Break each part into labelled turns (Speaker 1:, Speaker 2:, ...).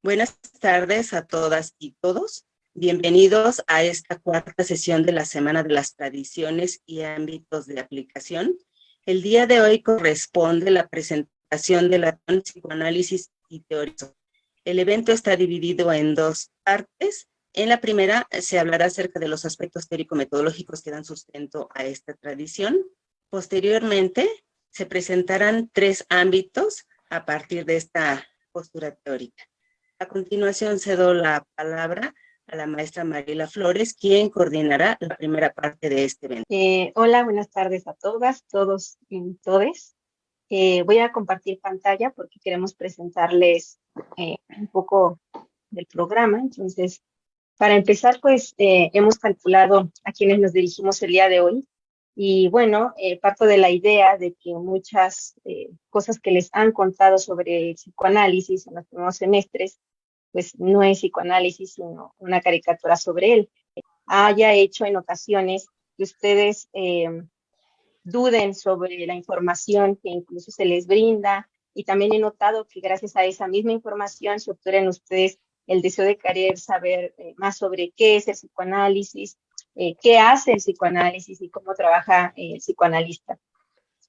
Speaker 1: Buenas tardes a todas y todos. Bienvenidos a esta cuarta sesión de la Semana de las Tradiciones y Ámbitos de Aplicación. El día de hoy corresponde la presentación de la psicoanálisis y teoría. El evento está dividido en dos partes. En la primera se hablará acerca de los aspectos teórico-metodológicos que dan sustento a esta tradición. Posteriormente se presentarán tres ámbitos a partir de esta postura teórica. A continuación cedo la palabra a la maestra Mariela Flores, quien coordinará la primera parte de este evento.
Speaker 2: Hola, buenas tardes a todas, todos y todes. Voy a compartir pantalla porque queremos presentarles un poco del programa. Entonces, para empezar, pues hemos calculado a quienes nos dirigimos el día de hoy. Y bueno, parto de la idea de que muchas cosas que les han contado sobre el psicoanálisis en los primeros semestres, pues no es psicoanálisis, sino una caricatura sobre él. Haya hecho en ocasiones que ustedes duden sobre la información que incluso se les brinda, y también he notado que gracias a esa misma información se obtienen ustedes el deseo de querer saber más sobre qué es el psicoanálisis, qué hace el psicoanálisis y cómo trabaja el psicoanalista.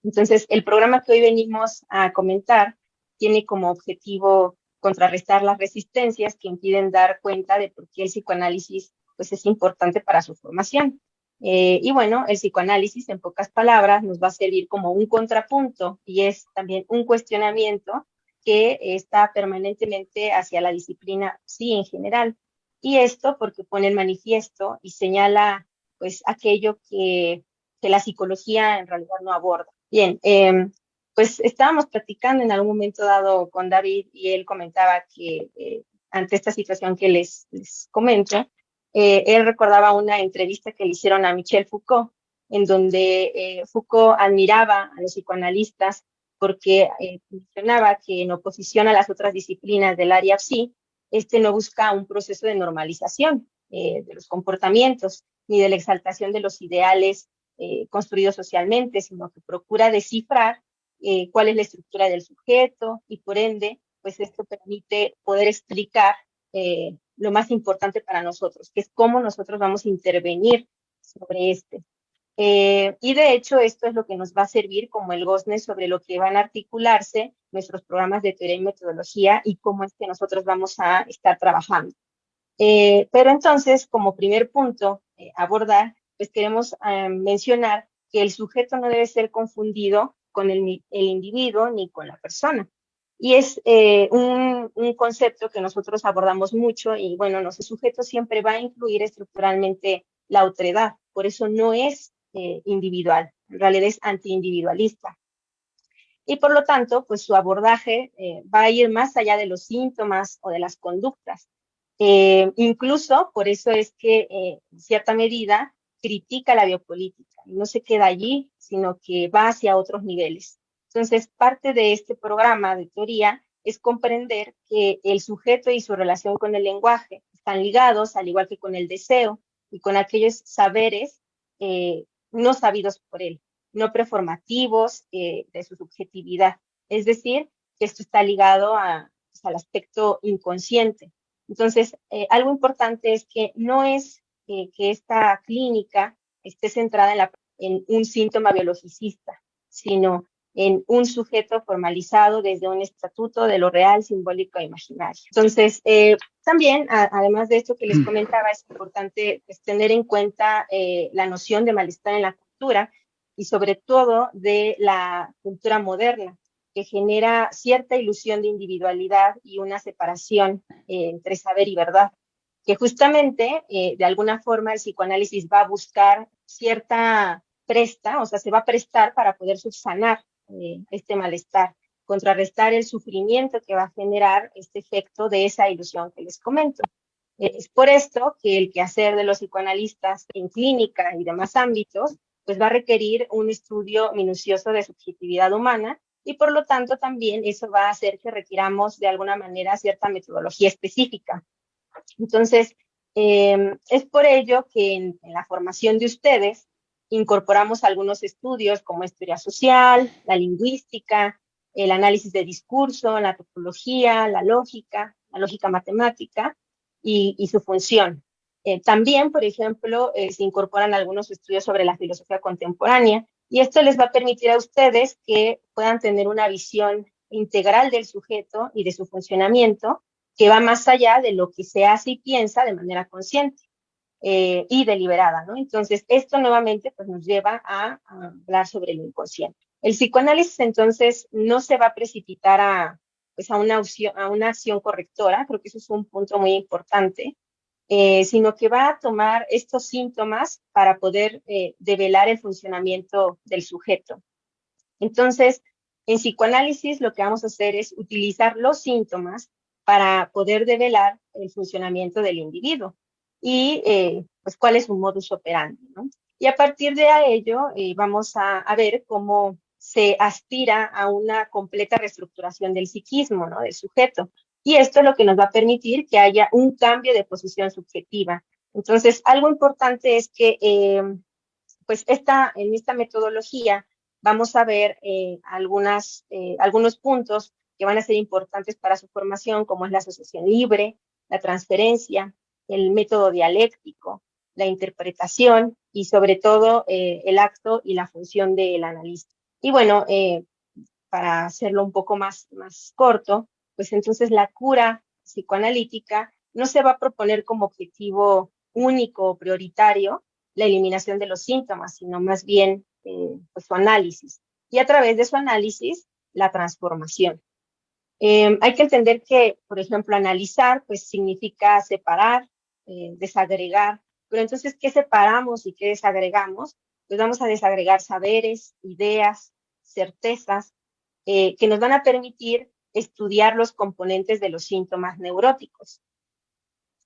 Speaker 2: Entonces, el programa que hoy venimos a comentar tiene como objetivo contrarrestar las resistencias que impiden dar cuenta de por qué el psicoanálisis pues, es importante para su formación. Y bueno, el psicoanálisis, en pocas palabras, nos va a servir como un contrapunto y es también un cuestionamiento que está permanentemente hacia la disciplina, sí, en general. Y esto porque pone en manifiesto y señala pues aquello que la psicología en realidad no aborda. Bien, pues estábamos platicando en algún momento dado con David y él comentaba que ante esta situación que les comento, él recordaba una entrevista que le hicieron a Michel Foucault, en donde Foucault admiraba a los psicoanalistas porque mencionaba que en oposición a las otras disciplinas del área psi, este no busca un proceso de normalización de los comportamientos ni de la exaltación de los ideales construido socialmente, sino que procura descifrar cuál es la estructura del sujeto y por ende, pues esto permite poder explicar lo más importante para nosotros, que es cómo nosotros vamos a intervenir sobre este. Y de hecho esto es lo que nos va a servir como el gozne sobre lo que van a articularse nuestros programas de teoría y metodología y cómo es que nosotros vamos a estar trabajando. Pero entonces, como primer punto abordar, pues queremos mencionar que el sujeto no debe ser confundido con el individuo ni con la persona. Y es un concepto que nosotros abordamos mucho y bueno, nuestro sujeto siempre va a incluir estructuralmente la otredad, por eso no es individual, en realidad es antiindividualista. Y por lo tanto, pues su abordaje va a ir más allá de los síntomas o de las conductas. Incluso por eso es que en cierta medida critica la biopolítica y no se queda allí, sino que va hacia otros niveles. Entonces, parte de este programa de teoría es comprender que el sujeto y su relación con el lenguaje están ligados, al igual que con el deseo y con aquellos saberes no sabidos por él, no performativos de su subjetividad. Es decir, que esto está ligado pues, al aspecto inconsciente. Entonces, algo importante es que no es que esta clínica esté centrada en un síntoma biologicista, sino en un sujeto formalizado desde un estatuto de lo real, simbólico e imaginario. Entonces, también, además de esto que les comentaba, es importante pues, tener en cuenta la noción de malestar en la cultura y sobre todo de la cultura moderna, que genera cierta ilusión de individualidad y una separación entre saber y verdad, que justamente, de alguna forma, el psicoanálisis va a buscar cierta presta, o sea, se va a prestar para poder subsanar este malestar, contrarrestar el sufrimiento que va a generar este efecto de esa ilusión que les comento. Es por esto que el quehacer de los psicoanalistas en clínica y demás ámbitos, pues va a requerir un estudio minucioso de subjetividad humana y por lo tanto también eso va a hacer que requiramos de alguna manera cierta metodología específica. Entonces, es por ello que en la formación de ustedes incorporamos algunos estudios como teoría social, la lingüística, el análisis de discurso, la topología, la lógica, la lógica matemática y su función. También, por ejemplo, se incorporan algunos estudios sobre la filosofía contemporánea, y esto les va a permitir a ustedes que puedan tener una visión integral del sujeto y de su funcionamiento, que va más allá de lo que se hace y piensa de manera consciente y deliberada, ¿no? Entonces, esto nuevamente pues, nos lleva a hablar sobre el inconsciente. El psicoanálisis, entonces, no se va a precipitar pues, a una acción correctora, creo que eso es un punto muy importante, sino que va a tomar estos síntomas para poder develar el funcionamiento del sujeto. Entonces, en psicoanálisis lo que vamos a hacer es utilizar los síntomas para poder develar el funcionamiento del individuo y pues cuál es su modus operandi, ¿no? Y a partir de ello vamos a ver cómo se aspira a una completa reestructuración del psiquismo, ¿no? Del sujeto. Y esto es lo que nos va a permitir que haya un cambio de posición subjetiva. Entonces, algo importante es que pues en esta metodología vamos a ver algunos puntos que van a ser importantes para su formación, como es la asociación libre, la transferencia, el método dialéctico, la interpretación y sobre todo el acto y la función del analista. Y bueno, para hacerlo un poco más corto, pues entonces la cura psicoanalítica no se va a proponer como objetivo único o prioritario la eliminación de los síntomas, sino más bien pues su análisis. Y a través de su análisis, la transformación. Hay que entender que, por ejemplo, analizar pues significa separar, desagregar, pero entonces, ¿qué separamos y qué desagregamos? Pues vamos a desagregar saberes, ideas, certezas, que nos van a permitir estudiar los componentes de los síntomas neuróticos.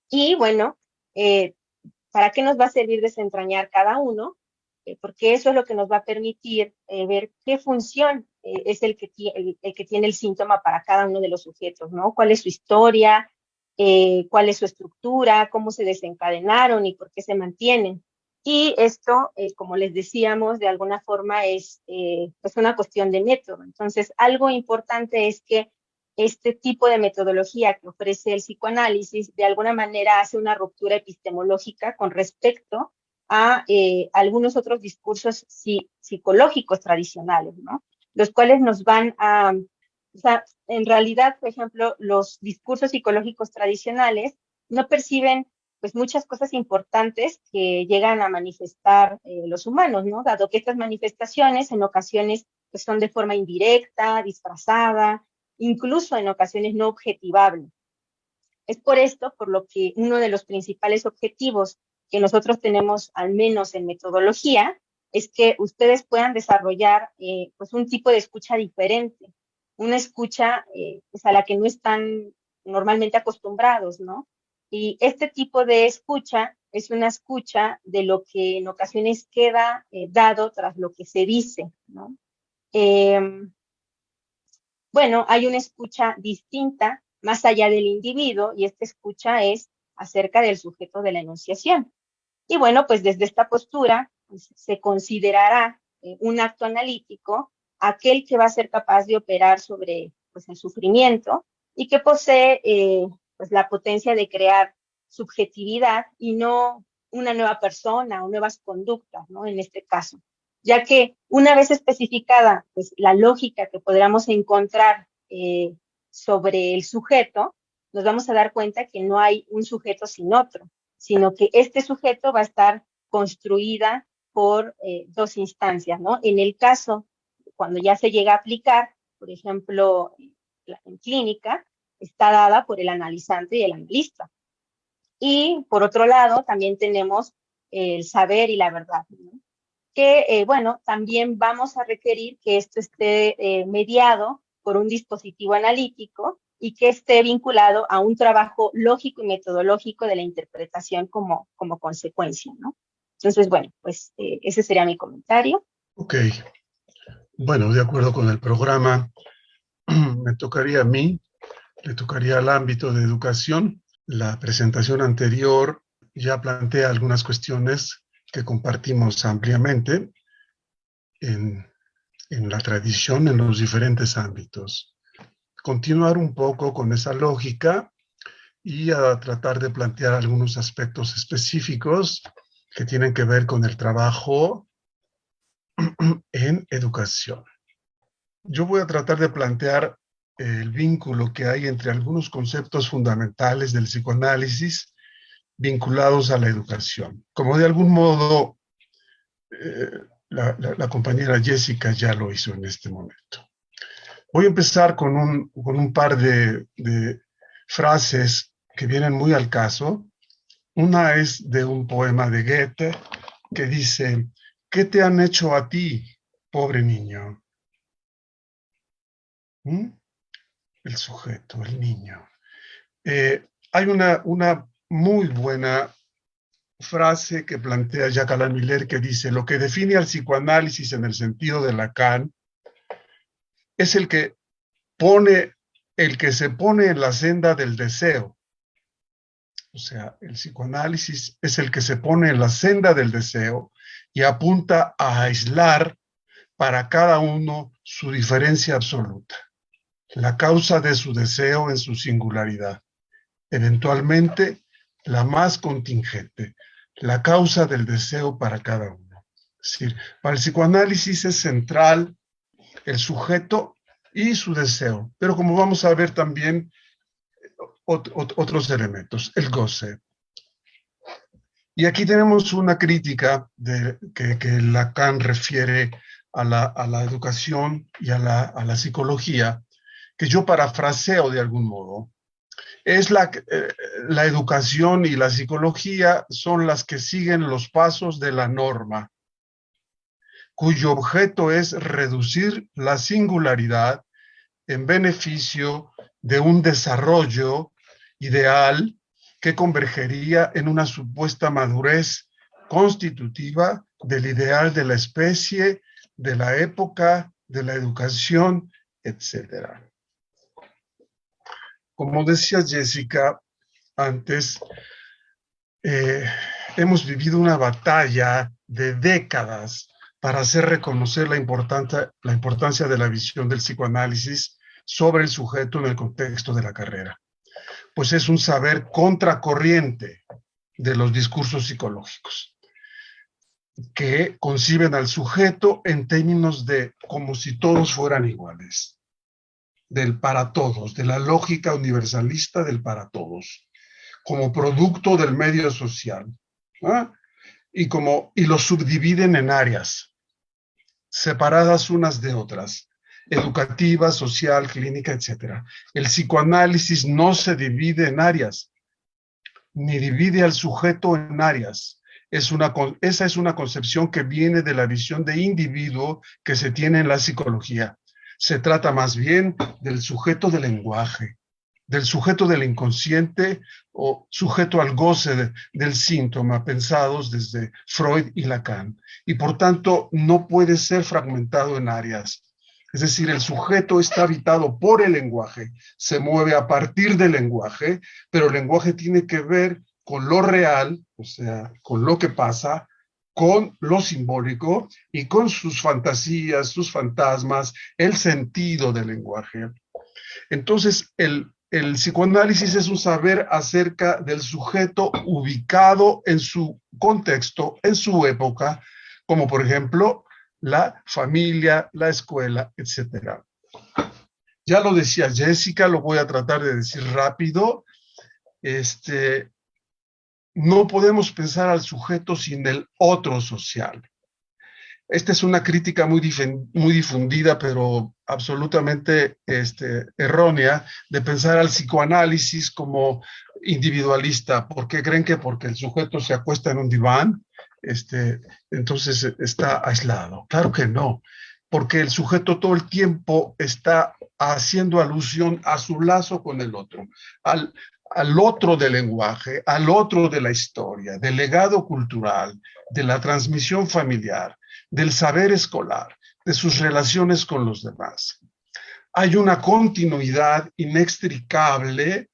Speaker 2: Y bueno, ¿para qué nos va a servir desentrañar cada uno? Porque eso es lo que nos va a permitir ver qué función es el que tiene el síntoma para cada uno de los sujetos, ¿no? ¿Cuál es su historia? ¿Cuál es su estructura? ¿Cómo se desencadenaron y por qué se mantienen? Y esto, como les decíamos, de alguna forma es pues una cuestión de método. Entonces, algo importante es que este tipo de metodología que ofrece el psicoanálisis de alguna manera hace una ruptura epistemológica con respecto a algunos otros discursos psicológicos tradicionales, ¿no? Los cuales nos van a, o sea, en realidad, por ejemplo, los discursos psicológicos tradicionales no perciben pues muchas cosas importantes que llegan a manifestar los humanos, ¿no? Dado que estas manifestaciones en ocasiones pues, son de forma indirecta, disfrazada, incluso en ocasiones no objetivable. Es por esto por lo que uno de los principales objetivos que nosotros tenemos, al menos en metodología, es que ustedes puedan desarrollar pues un tipo de escucha diferente, una escucha pues a la que no están normalmente acostumbrados, ¿no? Y este tipo de escucha es una escucha de lo que en ocasiones queda dado tras lo que se dice, ¿no? Bueno, hay una escucha distinta más allá del individuo y esta escucha es acerca del sujeto de la enunciación. Y bueno, pues desde esta postura pues, se considerará un acto analítico aquel que va a ser capaz de operar sobre pues, el sufrimiento y que posee pues, la potencia de crear subjetividad y no una nueva persona o nuevas conductas, ¿no? En este caso, ya que una vez especificada pues, la lógica que podríamos encontrar sobre el sujeto, nos vamos a dar cuenta que no hay un sujeto sin otro, sino que este sujeto va a estar construida por dos instancias, ¿no? En el caso, cuando ya se llega a aplicar, por ejemplo, en clínica, está dada por el analizante y el analista. Y por otro lado, también tenemos el saber y la verdad, ¿no? Que, bueno, también vamos a requerir que esto esté mediado por un dispositivo analítico y que esté vinculado a un trabajo lógico y metodológico de la interpretación como consecuencia, ¿no? Entonces, bueno, pues ese sería mi comentario.
Speaker 3: Ok, bueno, de acuerdo con el programa, me tocaría a mí, le tocaría al ámbito de educación. La presentación anterior ya plantea algunas cuestiones que compartimos ampliamente en la tradición, en los diferentes ámbitos. Continuar un poco con esa lógica y a tratar de plantear algunos aspectos específicos que tienen que ver con el trabajo en educación. Yo voy a tratar de plantear el vínculo que hay entre algunos conceptos fundamentales del psicoanálisis vinculados a la educación. Como de algún modo la compañera Jessica ya lo hizo en este momento. Voy a empezar con un par de frases que vienen muy al caso. Una es de un poema de Goethe que dice: ¿qué te han hecho a ti, pobre niño? ¿Mm? El sujeto, el niño. Hay una muy buena frase que plantea Jacques Alain Miller que dice: lo que define al psicoanálisis en el sentido de Lacan es el que se pone en la senda del deseo. O sea, el psicoanálisis es el que se pone en la senda del deseo y apunta a aislar para cada uno su diferencia absoluta, la causa de su deseo en su singularidad, eventualmente la más contingente, la causa del deseo para cada uno. Es decir, para el psicoanálisis es central el sujeto y su deseo, pero como vamos a ver también otros elementos, el goce. Y aquí tenemos una crítica que Lacan refiere a la educación y a la psicología, que yo parafraseo de algún modo. Es la educación y la psicología son las que siguen los pasos de la norma, cuyo objeto es reducir la singularidad en beneficio de un desarrollo ideal que convergería en una supuesta madurez constitutiva del ideal de la especie, de la época, de la educación, etc. Como decía Jessica antes, hemos vivido una batalla de décadas para hacer reconocer la importancia de la visión del psicoanálisis sobre el sujeto en el contexto de la carrera. Pues es un saber contracorriente de los discursos psicológicos, que conciben al sujeto en términos de como si todos fueran iguales, del para todos, de la lógica universalista del para todos, como producto del medio social, ¿eh? y lo subdividen en áreas, separadas unas de otras, educativa, social, clínica, etc. El psicoanálisis no se divide en áreas, ni divide al sujeto en áreas. Esa es una concepción que viene de la visión de individuo que se tiene en la psicología. Se trata más bien del sujeto del lenguaje, del sujeto del inconsciente o sujeto al goce del síntoma, pensados desde Freud y Lacan. Y por tanto no puede ser fragmentado en áreas. Es decir, el sujeto está habitado por el lenguaje, se mueve a partir del lenguaje, pero el lenguaje tiene que ver con lo real, o sea, con lo que pasa, con lo simbólico y con sus fantasías, sus fantasmas, el sentido del lenguaje. Entonces, el psicoanálisis es un saber acerca del sujeto ubicado en su contexto, en su época, como por ejemplo la familia, la escuela, etc. Ya lo decía Jessica, lo voy a tratar de decir rápido. No podemos pensar al sujeto sin el otro social. Esta es una crítica muy difundida, pero absolutamente errónea, de pensar al psicoanálisis como individualista. ¿Por qué creen que porque el sujeto se acuesta en un diván, entonces está aislado? Claro que no, porque el sujeto todo el tiempo está haciendo alusión a su lazo con el otro, al otro del lenguaje, al otro de la historia, del legado cultural, de la transmisión familiar, del saber escolar, de sus relaciones con los demás. Hay una continuidad inextricable,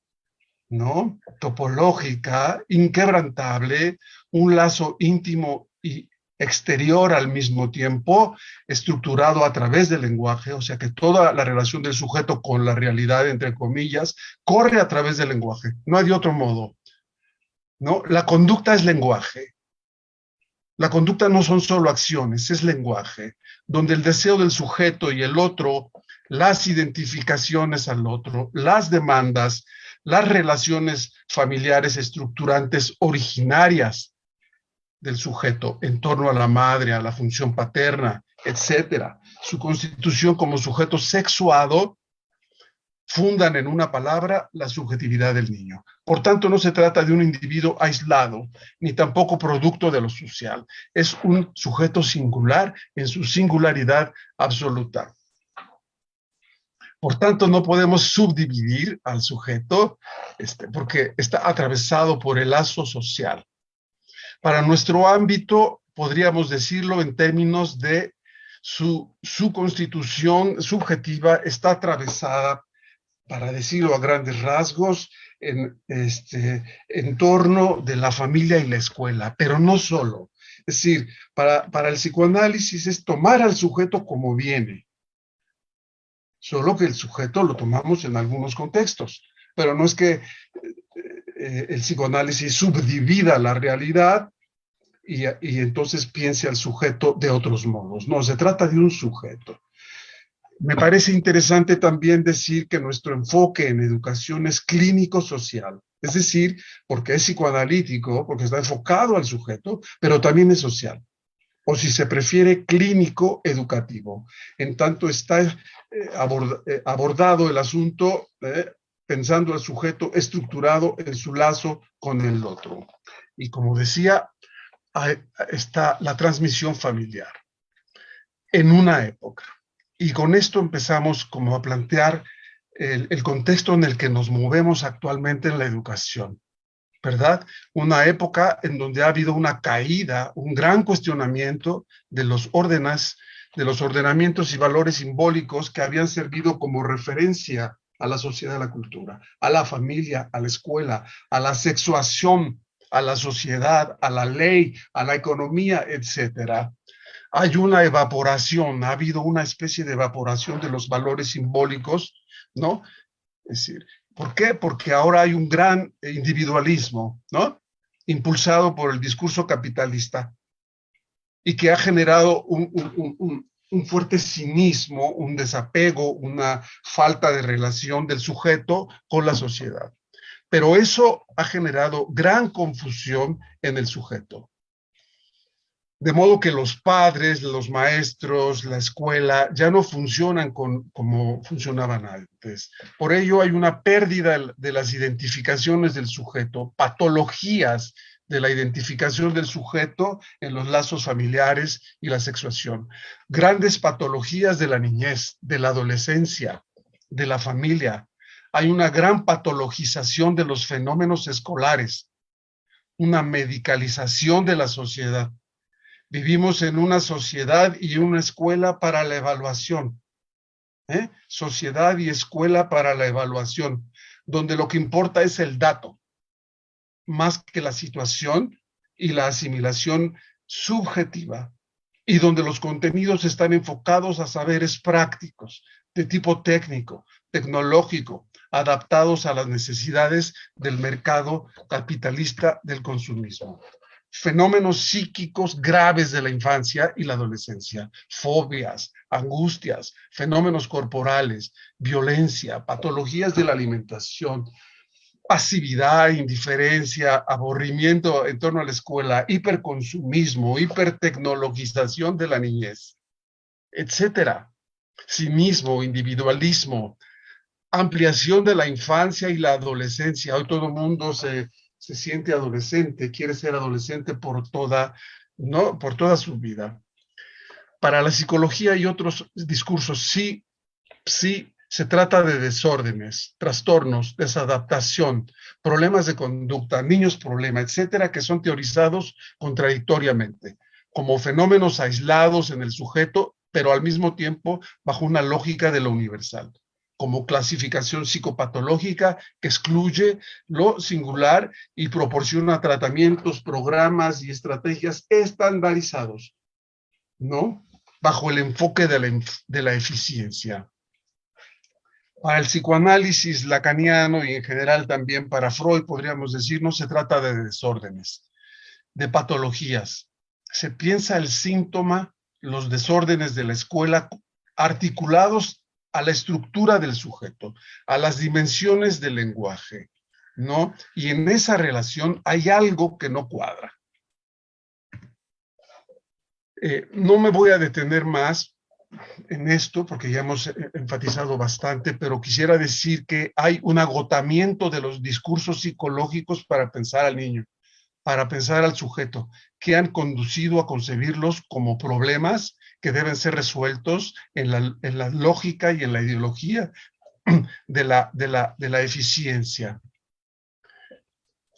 Speaker 3: ¿no?, topológica, inquebrantable, un lazo íntimo y exterior al mismo tiempo, estructurado a través del lenguaje, o sea que toda la relación del sujeto con la realidad, entre comillas, corre a través del lenguaje, no hay de otro modo, ¿no? La conducta es lenguaje. La conducta no son solo acciones, es lenguaje, donde el deseo del sujeto y el otro, las identificaciones al otro, las demandas, las relaciones familiares estructurantes originarias del sujeto en torno a la madre, a la función paterna, etcétera, su constitución como sujeto sexuado, fundan en una palabra la subjetividad del niño. Por tanto, no se trata de un individuo aislado, ni tampoco producto de lo social. Es un sujeto singular en su singularidad absoluta. Por tanto, no podemos subdividir al sujeto porque está atravesado por el lazo social. Para nuestro ámbito, podríamos decirlo en términos de su constitución subjetiva está atravesada, para decirlo a grandes rasgos, en torno de la familia y la escuela, pero no solo. Es decir, para el psicoanálisis es tomar al sujeto como viene, solo que el sujeto lo tomamos en algunos contextos, pero no es que el psicoanálisis subdivida la realidad y entonces piense al sujeto de otros modos. No, se trata de un sujeto. Me parece interesante también decir que nuestro enfoque en educación es clínico-social, es decir, porque es psicoanalítico, porque está enfocado al sujeto, pero también es social, o si se prefiere, clínico-educativo. En tanto está abordado el asunto pensando al sujeto estructurado en su lazo con el otro. Y como decía, está la transmisión familiar en una época. Y con esto empezamos como a plantear el contexto en el que nos movemos actualmente en la educación, ¿verdad? Una época en donde ha habido una caída, un gran cuestionamiento de los ordenamientos y valores simbólicos que habían servido como referencia a la sociedad y la cultura, a la familia, a la escuela, a la sexuación, a la sociedad, a la ley, a la economía, etcétera. Hay una evaporación, ha habido una especie de evaporación de los valores simbólicos, ¿no? Es decir, ¿por qué? Porque ahora hay un gran individualismo, ¿no? Impulsado por el discurso capitalista y que ha generado un fuerte cinismo, un desapego, una falta de relación del sujeto con la sociedad. Pero eso ha generado gran confusión en el sujeto. De modo que los padres, los maestros, la escuela ya no funcionan como funcionaban antes. Por ello hay una pérdida de las identificaciones del sujeto, patologías de la identificación del sujeto en los lazos familiares y la sexuación. Grandes patologías de la niñez, de la adolescencia, de la familia. Hay una gran patologización de los fenómenos escolares, una medicalización de la sociedad. Vivimos en una sociedad y una escuela para la evaluación. Sociedad y escuela para la evaluación, donde lo que importa es el dato, más que la situación y la asimilación subjetiva, y donde los contenidos están enfocados a saberes prácticos, de tipo técnico, tecnológico, adaptados a las necesidades del mercado capitalista del consumismo. Fenómenos psíquicos graves de la infancia y la adolescencia, fobias, angustias, fenómenos corporales, violencia, patologías de la alimentación, pasividad, indiferencia, aburrimiento en torno a la escuela, hiperconsumismo, hipertecnologización de la niñez, etcétera. Cinismo, individualismo, ampliación de la infancia y la adolescencia. Hoy todo el mundo se siente adolescente, quiere ser adolescente por toda su vida. Para la psicología y otros discursos, sí se trata de desórdenes, trastornos, desadaptación, problemas de conducta, niños problema, etcétera, que son teorizados contradictoriamente, como fenómenos aislados en el sujeto, pero al mismo tiempo bajo una lógica de lo universal, como clasificación psicopatológica que excluye lo singular y proporciona tratamientos, programas y estrategias estandarizados ¿no? Bajo el enfoque de la eficiencia. Para el psicoanálisis lacaniano y en general también para Freud, podríamos decir, no se trata de desórdenes, de patologías. Se piensa el síntoma, los desórdenes de la escuela articulados a la estructura del sujeto, a las dimensiones del lenguaje, ¿no? Y en esa relación hay algo que no cuadra. No me voy a detener más en esto, porque ya hemos enfatizado bastante, pero quisiera decir que hay un agotamiento de los discursos psicológicos para pensar al niño, para pensar al sujeto, que han conducido a concebirlos como problemas que deben ser resueltos en la lógica y en la ideología de la eficiencia.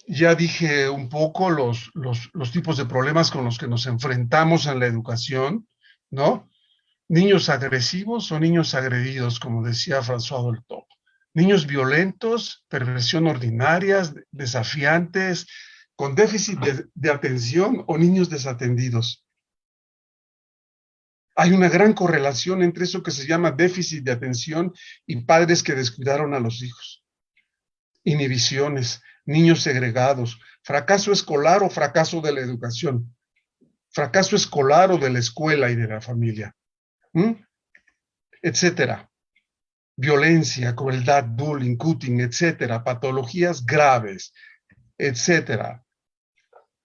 Speaker 3: Ya dije un poco los tipos de problemas con los que nos enfrentamos en la educación, ¿no? Niños agresivos o niños agredidos, como decía François Dolto. Niños violentos, perversión ordinarias, desafiantes, con déficit de atención o niños desatendidos. Hay una gran correlación entre eso que se llama déficit de atención y padres que descuidaron a los hijos. Inhibiciones, niños segregados, fracaso escolar o fracaso de la educación, fracaso escolar o de la escuela y de la familia. Etcétera. Violencia, crueldad, bullying, cutting, etcétera, patologías graves, etcétera.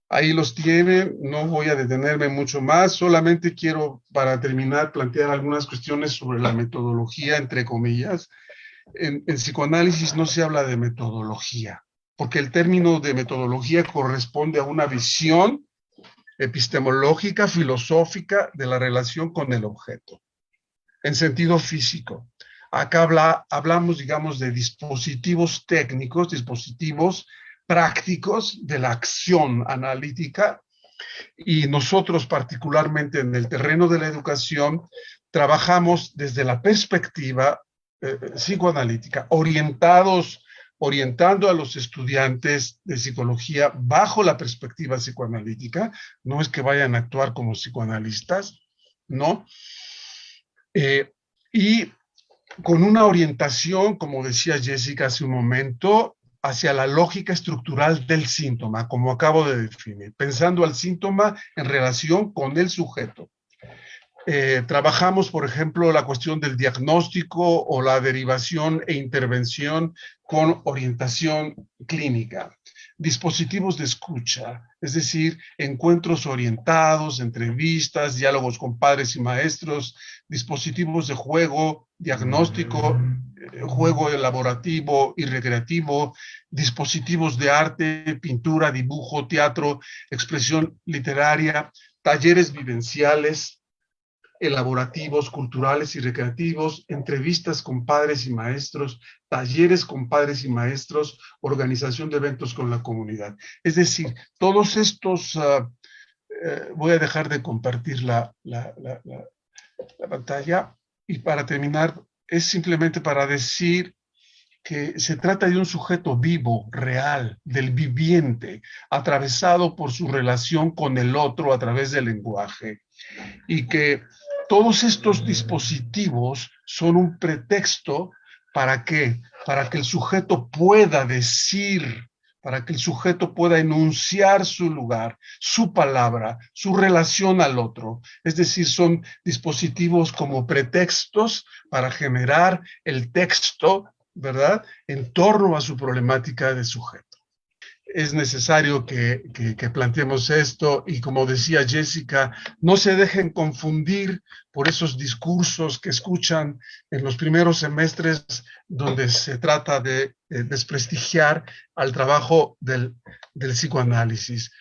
Speaker 3: Ahí los tienen, no voy a detenerme mucho más, solamente quiero, para terminar, plantear algunas cuestiones sobre la metodología, entre comillas. En psicoanálisis no se habla de metodología, porque el término de metodología corresponde a una visión epistemológica, filosófica de la relación con el objeto, en sentido físico. Acá hablamos, digamos, de dispositivos técnicos, dispositivos prácticos de la acción analítica, y nosotros particularmente en el terreno de la educación trabajamos desde la perspectiva psicoanalítica, orientando a los estudiantes de psicología bajo la perspectiva psicoanalítica. No es que vayan a actuar como psicoanalistas, ¿no? Y con una orientación, como decía Jessica hace un momento, hacia la lógica estructural del síntoma, como acabo de definir, pensando al síntoma en relación con el sujeto. Trabajamos, por ejemplo, la cuestión del diagnóstico o la derivación e intervención con orientación clínica. Dispositivos de escucha, es decir, encuentros orientados, entrevistas, diálogos con padres y maestros, dispositivos de juego, diagnóstico, juego elaborativo y recreativo, dispositivos de arte, pintura, dibujo, teatro, expresión literaria, talleres vivenciales, elaborativos, culturales y recreativos, entrevistas con padres y maestros, talleres con padres y maestros, organización de eventos con la comunidad. Es decir, todos estos, voy a dejar de compartir la pantalla, y para terminar, es simplemente para decir que se trata de un sujeto vivo, real, del viviente, atravesado por su relación con el otro a través del lenguaje, y que todos estos dispositivos son un pretexto ¿para qué? Para que el sujeto pueda decir, para que el sujeto pueda enunciar su lugar, su palabra, su relación al otro. Es decir, son dispositivos como pretextos para generar el texto, ¿verdad?, en torno a su problemática de sujeto. Es necesario que planteemos esto, y como decía Jessica, no se dejen confundir por esos discursos que escuchan en los primeros semestres, donde se trata de desprestigiar al trabajo del psicoanálisis,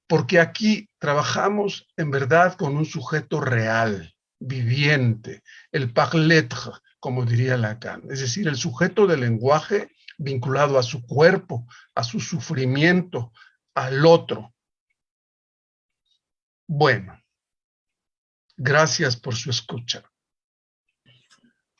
Speaker 3: porque aquí trabajamos en verdad con un sujeto real, viviente, el par-l'être, como diría Lacan, es decir, el sujeto del lenguaje vinculado a su cuerpo, a su sufrimiento, al otro. Bueno, gracias por su escucha.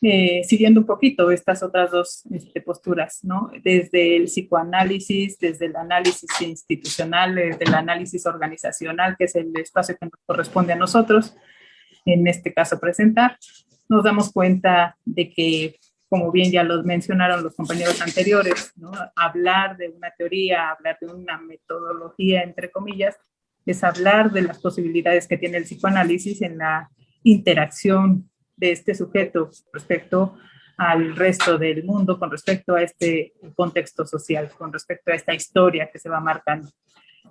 Speaker 4: Siguiendo un poquito estas otras dos posturas, ¿no? Desde el psicoanálisis, desde el análisis institucional, desde el análisis organizacional, que es el espacio que nos corresponde a nosotros, en este caso presentar, nos damos cuenta de que, como bien ya lo mencionaron los compañeros anteriores, ¿no? Hablar de una teoría, hablar de una metodología, entre comillas, es hablar de las posibilidades que tiene el psicoanálisis en la interacción de este sujeto respecto al resto del mundo, con respecto a este contexto social, con respecto a esta historia que se va marcando.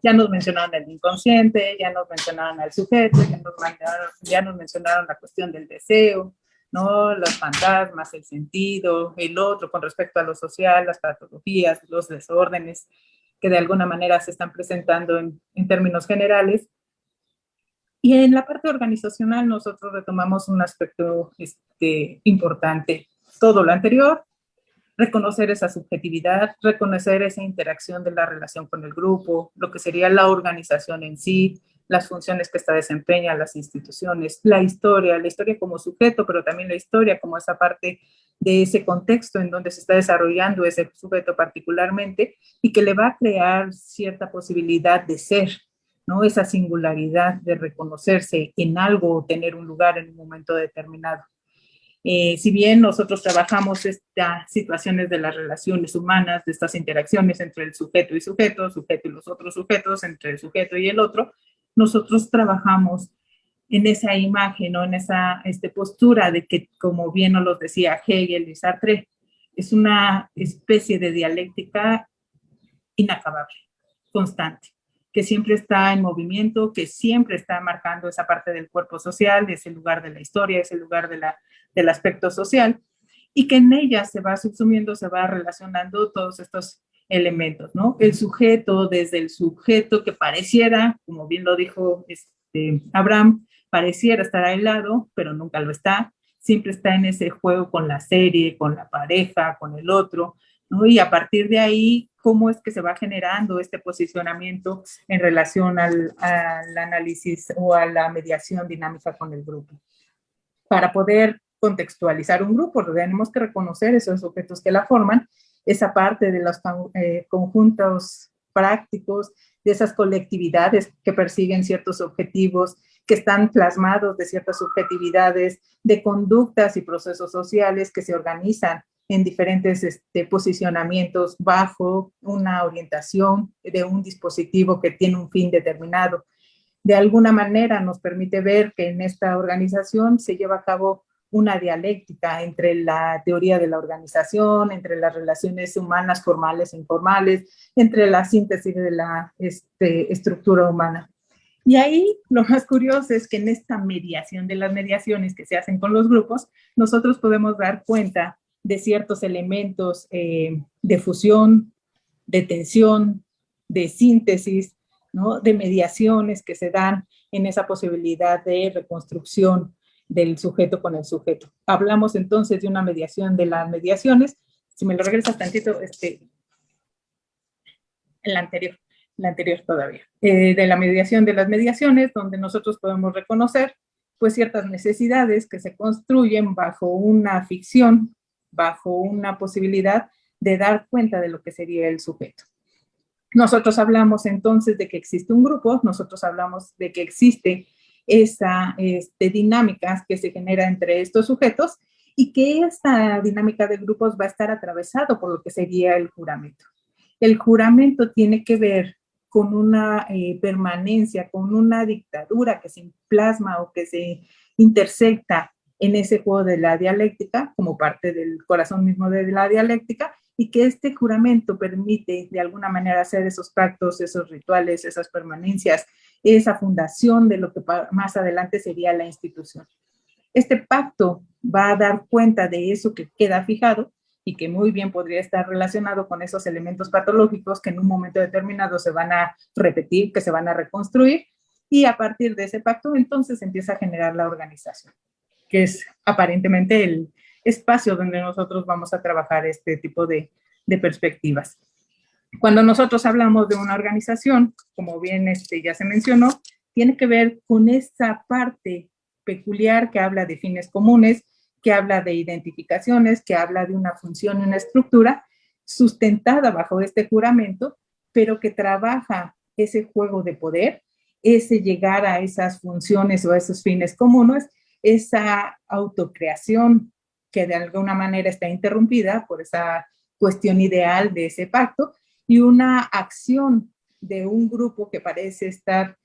Speaker 4: Ya nos mencionaron el inconsciente, ya nos mencionaron al sujeto, ya nos mencionaron la cuestión del deseo, ¿no? Los fantasmas, el sentido, el otro con respecto a lo social, las patologías, los desórdenes que de alguna manera se están presentando en términos generales. Y en la parte organizacional nosotros retomamos un aspecto importante. Todo lo anterior, reconocer esa subjetividad, reconocer esa interacción de la relación con el grupo, lo que sería la organización en sí, las funciones que esta desempeñan las instituciones, la historia como sujeto, pero también la historia como esa parte de ese contexto en donde se está desarrollando ese sujeto particularmente y que le va a crear cierta posibilidad de ser, ¿no? Esa singularidad de reconocerse en algo o tener un lugar en un momento determinado. Si bien nosotros trabajamos estas situaciones de las relaciones humanas, de estas interacciones entre el sujeto y sujeto, sujeto y los otros sujetos, entre el sujeto y el otro, nosotros trabajamos en esa imagen, ¿no? En esa postura de que, como bien nos lo decía Hegel y Sartre, es una especie de dialéctica inacabable, constante, que siempre está en movimiento, que siempre está marcando esa parte del cuerpo social, ese lugar de la historia, ese lugar del aspecto social, y que en ella se va subsumiendo, se va relacionando todos estos elementos, ¿no? El sujeto, desde el sujeto que pareciera, como bien lo dijo Abraham, pareciera estar aislado, pero nunca lo está, siempre está en ese juego con la serie, con la pareja, con el otro, ¿no? Y a partir de ahí, ¿cómo es que se va generando este posicionamiento en relación al análisis o a la mediación dinámica con el grupo? Para poder contextualizar un grupo, tenemos que reconocer esos objetos que la forman, esa parte de los conjuntos prácticos, de esas colectividades que persiguen ciertos objetivos, que están plasmados de ciertas subjetividades, de conductas y procesos sociales que se organizan en diferentes posicionamientos bajo una orientación de un dispositivo que tiene un fin determinado. De alguna manera nos permite ver que en esta organización se lleva a cabo una dialéctica entre la teoría de la organización, entre las relaciones humanas formales e informales, entre la síntesis de la estructura humana. Y ahí lo más curioso es que en esta mediación de las mediaciones que se hacen con los grupos, nosotros podemos dar cuenta de ciertos elementos de fusión, de tensión, de síntesis, ¿no? De mediaciones que se dan en esa posibilidad de reconstrucción del sujeto con el sujeto. Hablamos entonces de una mediación de las mediaciones. Si me lo regresas tantito, la anterior todavía, de la mediación de las mediaciones, donde nosotros podemos reconocer pues ciertas necesidades que se construyen bajo una ficción, bajo una posibilidad de dar cuenta de lo que sería el sujeto. Nosotros hablamos entonces de que existe un grupo, nosotros hablamos de que existe esa dinámica que se genera entre estos sujetos y que esta dinámica de grupos va a estar atravesado por lo que sería el juramento. El juramento tiene que ver con una permanencia, con una dictadura que se plasma o que se intersecta en ese juego de la dialéctica como parte del corazón mismo de la dialéctica, y que este juramento permite de alguna manera hacer esos pactos, esos rituales, esas permanencias, esa fundación de lo que más adelante sería la institución. Este pacto va a dar cuenta de eso que queda fijado y que muy bien podría estar relacionado con esos elementos patológicos que en un momento determinado se van a repetir, que se van a reconstruir, y a partir de ese pacto entonces empieza a generar la organización, que es aparentemente el espacio donde nosotros vamos a trabajar este tipo de perspectivas. Cuando nosotros hablamos de una organización, como bien ya se mencionó, tiene que ver con esa parte peculiar que habla de fines comunes, que habla de identificaciones, que habla de una función y una estructura sustentada bajo este juramento, pero que trabaja ese juego de poder, ese llegar a esas funciones o a esos fines comunes esa autocreación que de alguna manera está interrumpida por esa cuestión ideal de ese pacto y una acción de un grupo que parece estar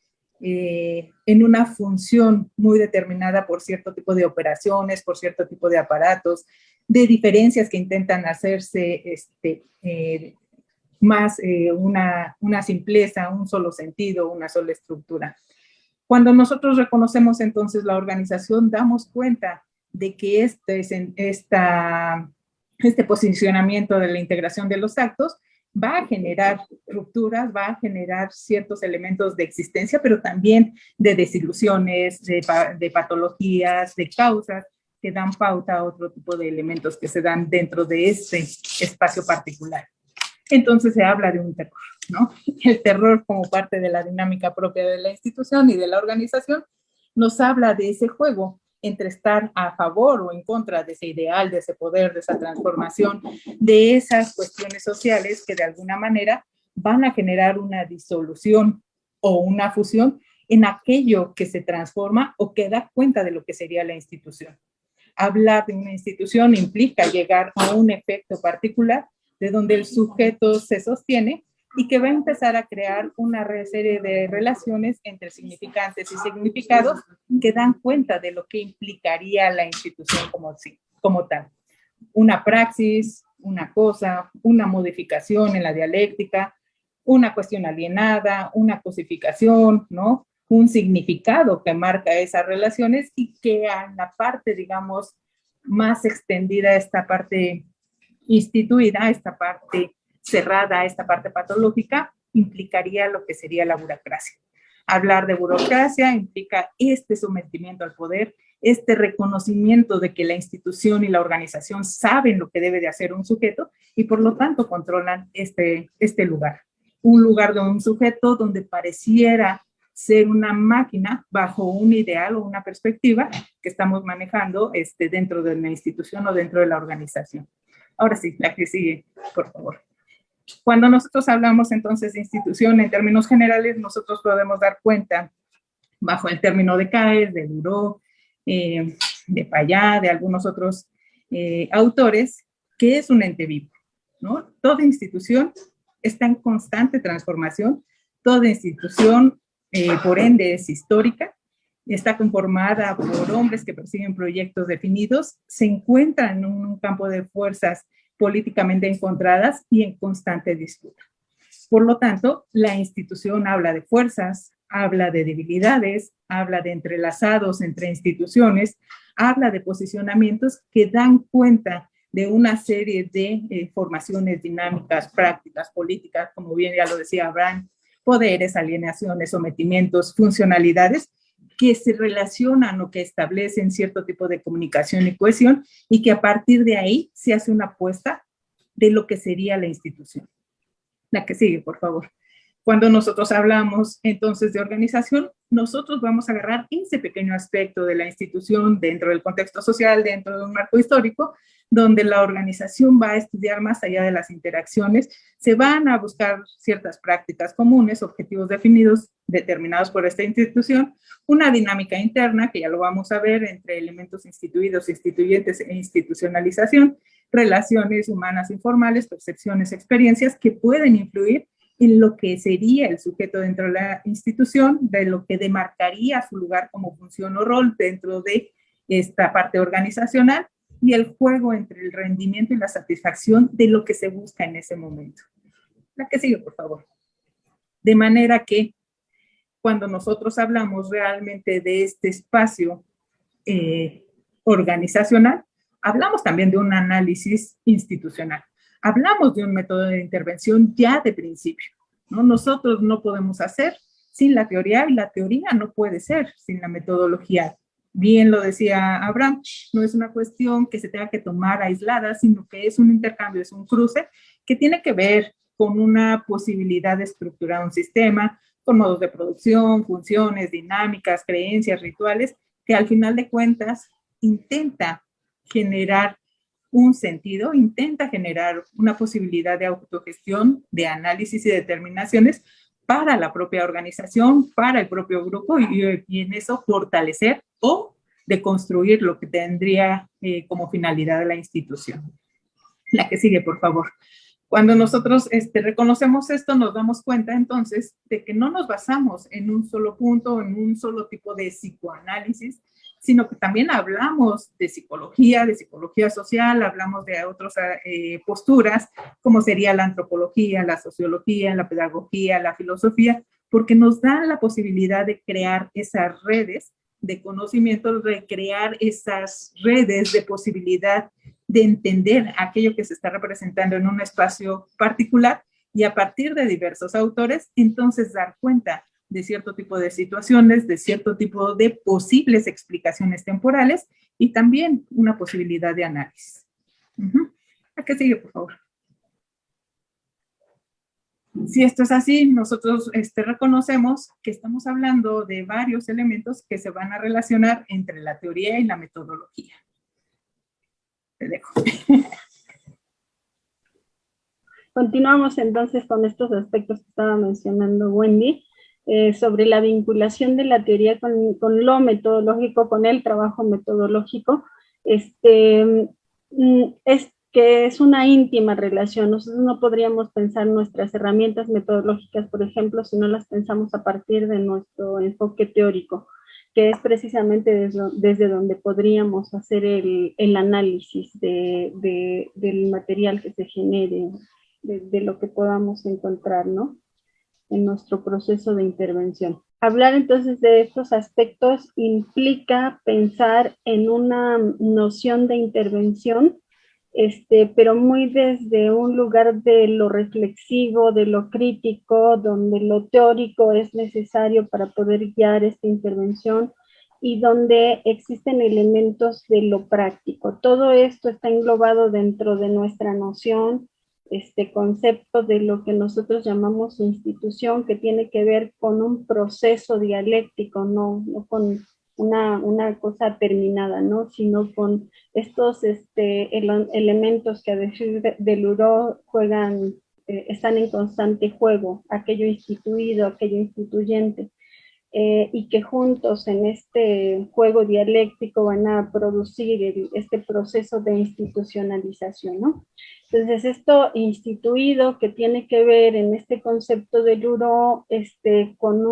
Speaker 4: en una función muy determinada por cierto tipo de operaciones, por cierto tipo de aparatos, de diferencias que intentan hacerse más una simpleza, un solo sentido, una sola estructura. Cuando nosotros reconocemos entonces la organización, damos cuenta de que este posicionamiento de la integración de los actos va a generar rupturas, va a generar ciertos elementos de existencia, pero también de desilusiones, de patologías, de causas que dan pauta a otro tipo de elementos que se dan dentro de este espacio particular. Entonces se habla de un terror, ¿no? El terror como parte de la dinámica propia de la institución y de la organización nos habla de ese juego entre estar a favor o en contra de ese ideal, de ese poder, de esa transformación, de esas cuestiones sociales que de alguna manera van a generar una disolución o una fusión en aquello que se transforma o que da cuenta de lo que sería la institución. Hablar de una institución implica llegar a un efecto particular de donde el sujeto se sostiene y que va a empezar a crear una serie de relaciones entre significantes y significados que dan cuenta de lo que implicaría la institución como tal. Una praxis, una cosa, una modificación en la dialéctica, una cuestión alienada, una cosificación, ¿no? Un significado que marca esas relaciones y que a la parte, digamos, más extendida, esta parte instituida, esta parte cerrada, esta parte patológica, implicaría lo que sería la burocracia. Hablar de burocracia implica este sometimiento al poder, este reconocimiento de que la institución y la organización saben lo que debe de hacer un sujeto y por lo tanto controlan este lugar. Un lugar de un sujeto donde pareciera ser una máquina bajo un ideal o una perspectiva que estamos manejando dentro de la institución o dentro de la organización. Ahora sí, la que sigue, por favor. Cuando nosotros hablamos entonces de institución en términos generales, nosotros podemos dar cuenta, bajo el término de Caes, de Buró, de Payá, de algunos otros autores, que es un ente vivo, ¿no? Toda institución está en constante transformación, toda institución, por ende, es histórica, está conformada por hombres que persiguen proyectos definidos, se encuentra en un campo de fuerzas políticamente encontradas y en constante disputa. Por lo tanto, la institución habla de fuerzas, habla de debilidades, habla de entrelazados entre instituciones, habla de posicionamientos que dan cuenta de una serie de formaciones dinámicas, prácticas, políticas, como bien ya lo decía Abraham, poderes, alienaciones, sometimientos, funcionalidades, que se relacionan o que establecen cierto tipo de comunicación y cohesión y que a partir de ahí se hace una apuesta de lo que sería la institución. La que sigue, por favor. Cuando nosotros hablamos entonces de organización, nosotros vamos a agarrar ese pequeño aspecto de la institución dentro del contexto social, dentro de un marco histórico, donde la organización va a estudiar más allá de las interacciones, se van a buscar ciertas prácticas comunes, objetivos definidos, determinados por esta institución, una dinámica interna, que ya lo vamos a ver, entre elementos instituidos, instituyentes e institucionalización, relaciones humanas informales, percepciones, experiencias que pueden influir en lo que sería el sujeto dentro de la institución, de lo que demarcaría su lugar como función o rol dentro de esta parte organizacional, y el juego entre el rendimiento y la satisfacción de lo que se busca en ese momento. La que sigue, por favor. De manera que cuando nosotros hablamos realmente de este espacio organizacional, hablamos también de un análisis institucional. Hablamos de un método de intervención ya de principio, ¿no? Nosotros no podemos hacer sin la teoría y la teoría no puede ser sin la metodología. Bien lo decía Abraham, no es una cuestión que se tenga que tomar aislada, sino que es un intercambio, es un cruce que tiene que ver con una posibilidad de estructurar un sistema, con modos de producción, funciones, dinámicas, creencias, rituales, que al final de cuentas intenta generar un sentido, intenta generar una posibilidad de autogestión, de análisis y determinaciones para la propia organización, para el propio grupo y en eso fortalecer o de construir lo que tendría como finalidad de la institución. La que sigue, por favor. Cuando nosotros reconocemos esto, nos damos cuenta entonces de que no nos basamos en un solo punto, en un solo tipo de psicoanálisis, sino que también hablamos de psicología social, hablamos de otras posturas, como sería la antropología, la sociología, la pedagogía, la filosofía, porque nos dan la posibilidad de crear esas redes de conocimiento, de crear esas redes de posibilidad de entender aquello que se está representando en un espacio particular y a partir de diversos autores, entonces dar cuenta de cierto tipo de situaciones, de cierto tipo de posibles explicaciones temporales y también una posibilidad de análisis. ¿A qué sigue, por favor? Si esto es así, nosotros reconocemos que estamos hablando de varios elementos que se van a relacionar entre la teoría y la metodología. Te dejo.
Speaker 5: Continuamos entonces con estos aspectos que estaba mencionando Wendy, sobre la vinculación de la teoría con lo metodológico, con el trabajo metodológico, es que es una íntima relación. Nosotros no podríamos pensar nuestras herramientas metodológicas, por ejemplo, si no las pensamos a partir de nuestro enfoque teórico, que es precisamente desde donde podríamos hacer el análisis del material que se genere, de lo que podamos encontrar, ¿no?, en nuestro proceso de intervención. Hablar entonces de estos aspectos implica pensar en una noción de intervención, pero muy desde un lugar de lo reflexivo, de lo crítico, donde lo teórico es necesario para poder guiar esta intervención y donde existen elementos de lo práctico. Todo esto está englobado dentro de nuestra noción, concepto de lo que nosotros llamamos institución, que tiene que ver con un proceso dialéctico, no con una cosa terminada, ¿no?, sino con estos elementos que a decir de Luro juegan, están en constante juego, aquello instituido, aquello instituyente, y que juntos en este juego dialéctico van a producir este proceso de institucionalización, ¿no? Entonces, esto instituido que tiene que ver en este concepto de Luro con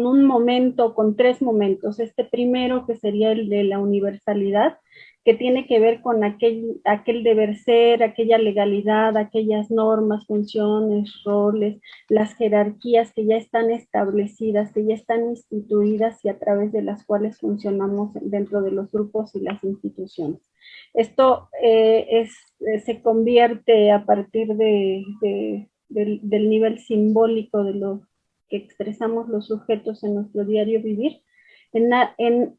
Speaker 5: un momento, con tres momentos. Este primero, que sería el de la universalidad, que tiene que ver con aquel deber ser, aquella legalidad, aquellas normas, funciones, roles, las jerarquías que ya están establecidas, que ya están instituidas y a través de las cuales funcionamos dentro de los grupos y las instituciones. Esto se convierte a partir del nivel simbólico de lo que expresamos los sujetos en nuestro diario vivir, en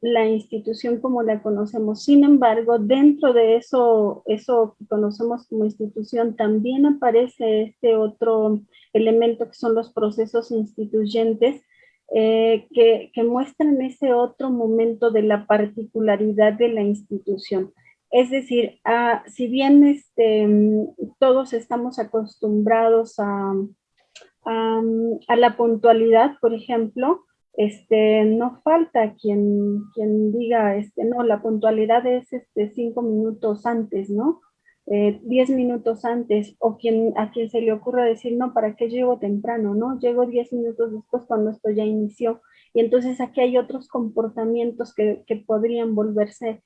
Speaker 5: la institución como la conocemos. Sin embargo, dentro de eso que conocemos como institución, también aparece este otro elemento que son los procesos instituyentes, que muestran ese otro momento de la particularidad de la institución. Es decir, si bien todos estamos acostumbrados a la puntualidad, por ejemplo, no falta quien diga, no, la puntualidad es 5 minutos antes, ¿no? 10 minutos antes, o a quien se le ocurra decir, no, ¿para qué llego temprano, no? Llego 10 minutos después cuando esto ya inició. Y entonces aquí hay otros comportamientos que podrían volverse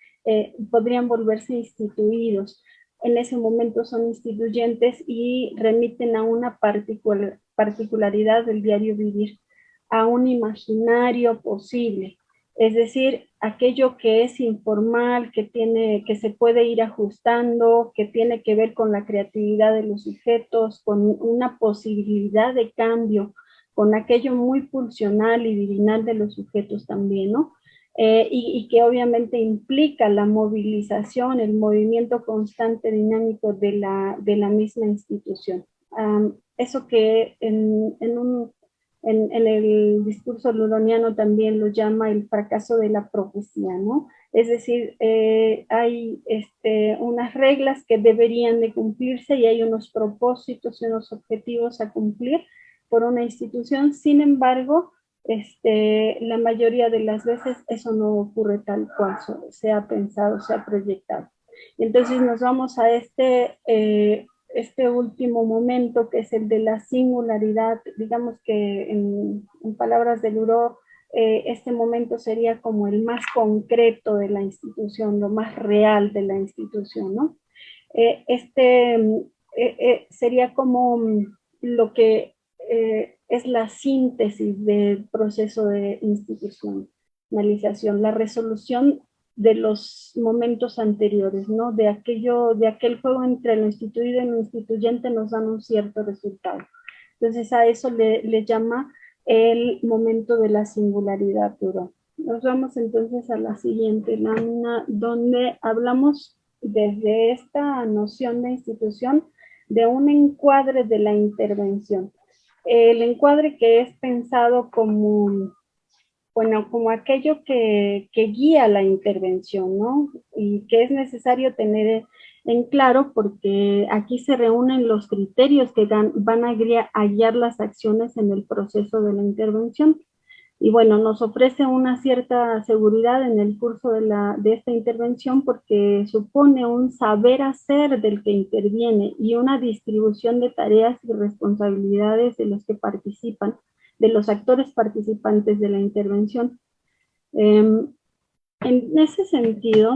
Speaker 5: instituidos. En ese momento son instituyentes y remiten a una particularidad del diario vivir, a un imaginario posible, es decir, aquello que es informal, que se puede ir ajustando, que tiene que ver con la creatividad de los sujetos, con una posibilidad de cambio, con aquello muy pulsional y divinal de los sujetos también, ¿no? Y que obviamente implica la movilización, el movimiento constante dinámico de la misma institución. Eso que en el discurso luroniano también lo llama el fracaso de la profecía, ¿no? Es decir, hay unas reglas que deberían de cumplirse y hay unos propósitos y unos objetivos a cumplir por una institución. Sin embargo, la mayoría de las veces eso no ocurre tal cual se ha pensado, se ha proyectado. Entonces nos vamos a este último momento, que es el de la singularidad. Digamos que en palabras de Luro, este momento sería como el más concreto de la institución, lo más real de la institución, ¿no? Sería como lo que es la síntesis del proceso de institucionalización, la resolución de los momentos anteriores, ¿no? De aquel juego entre lo instituido y lo instituyente nos dan un cierto resultado. Entonces a eso le llama el momento de la singularidad dura. Nos vamos entonces a la siguiente lámina, donde hablamos desde esta noción de institución de un encuadre de la intervención. El encuadre que es pensado como, bueno, como aquello que guía la intervención, ¿no? Y que es necesario tener en claro, porque aquí se reúnen los criterios que van a guiar las acciones en el proceso de la intervención. Y bueno, nos ofrece una cierta seguridad en el curso de esta intervención, porque supone un saber hacer del que interviene y una distribución de tareas y responsabilidades de los que participan, de los actores participantes de la intervención. En ese sentido,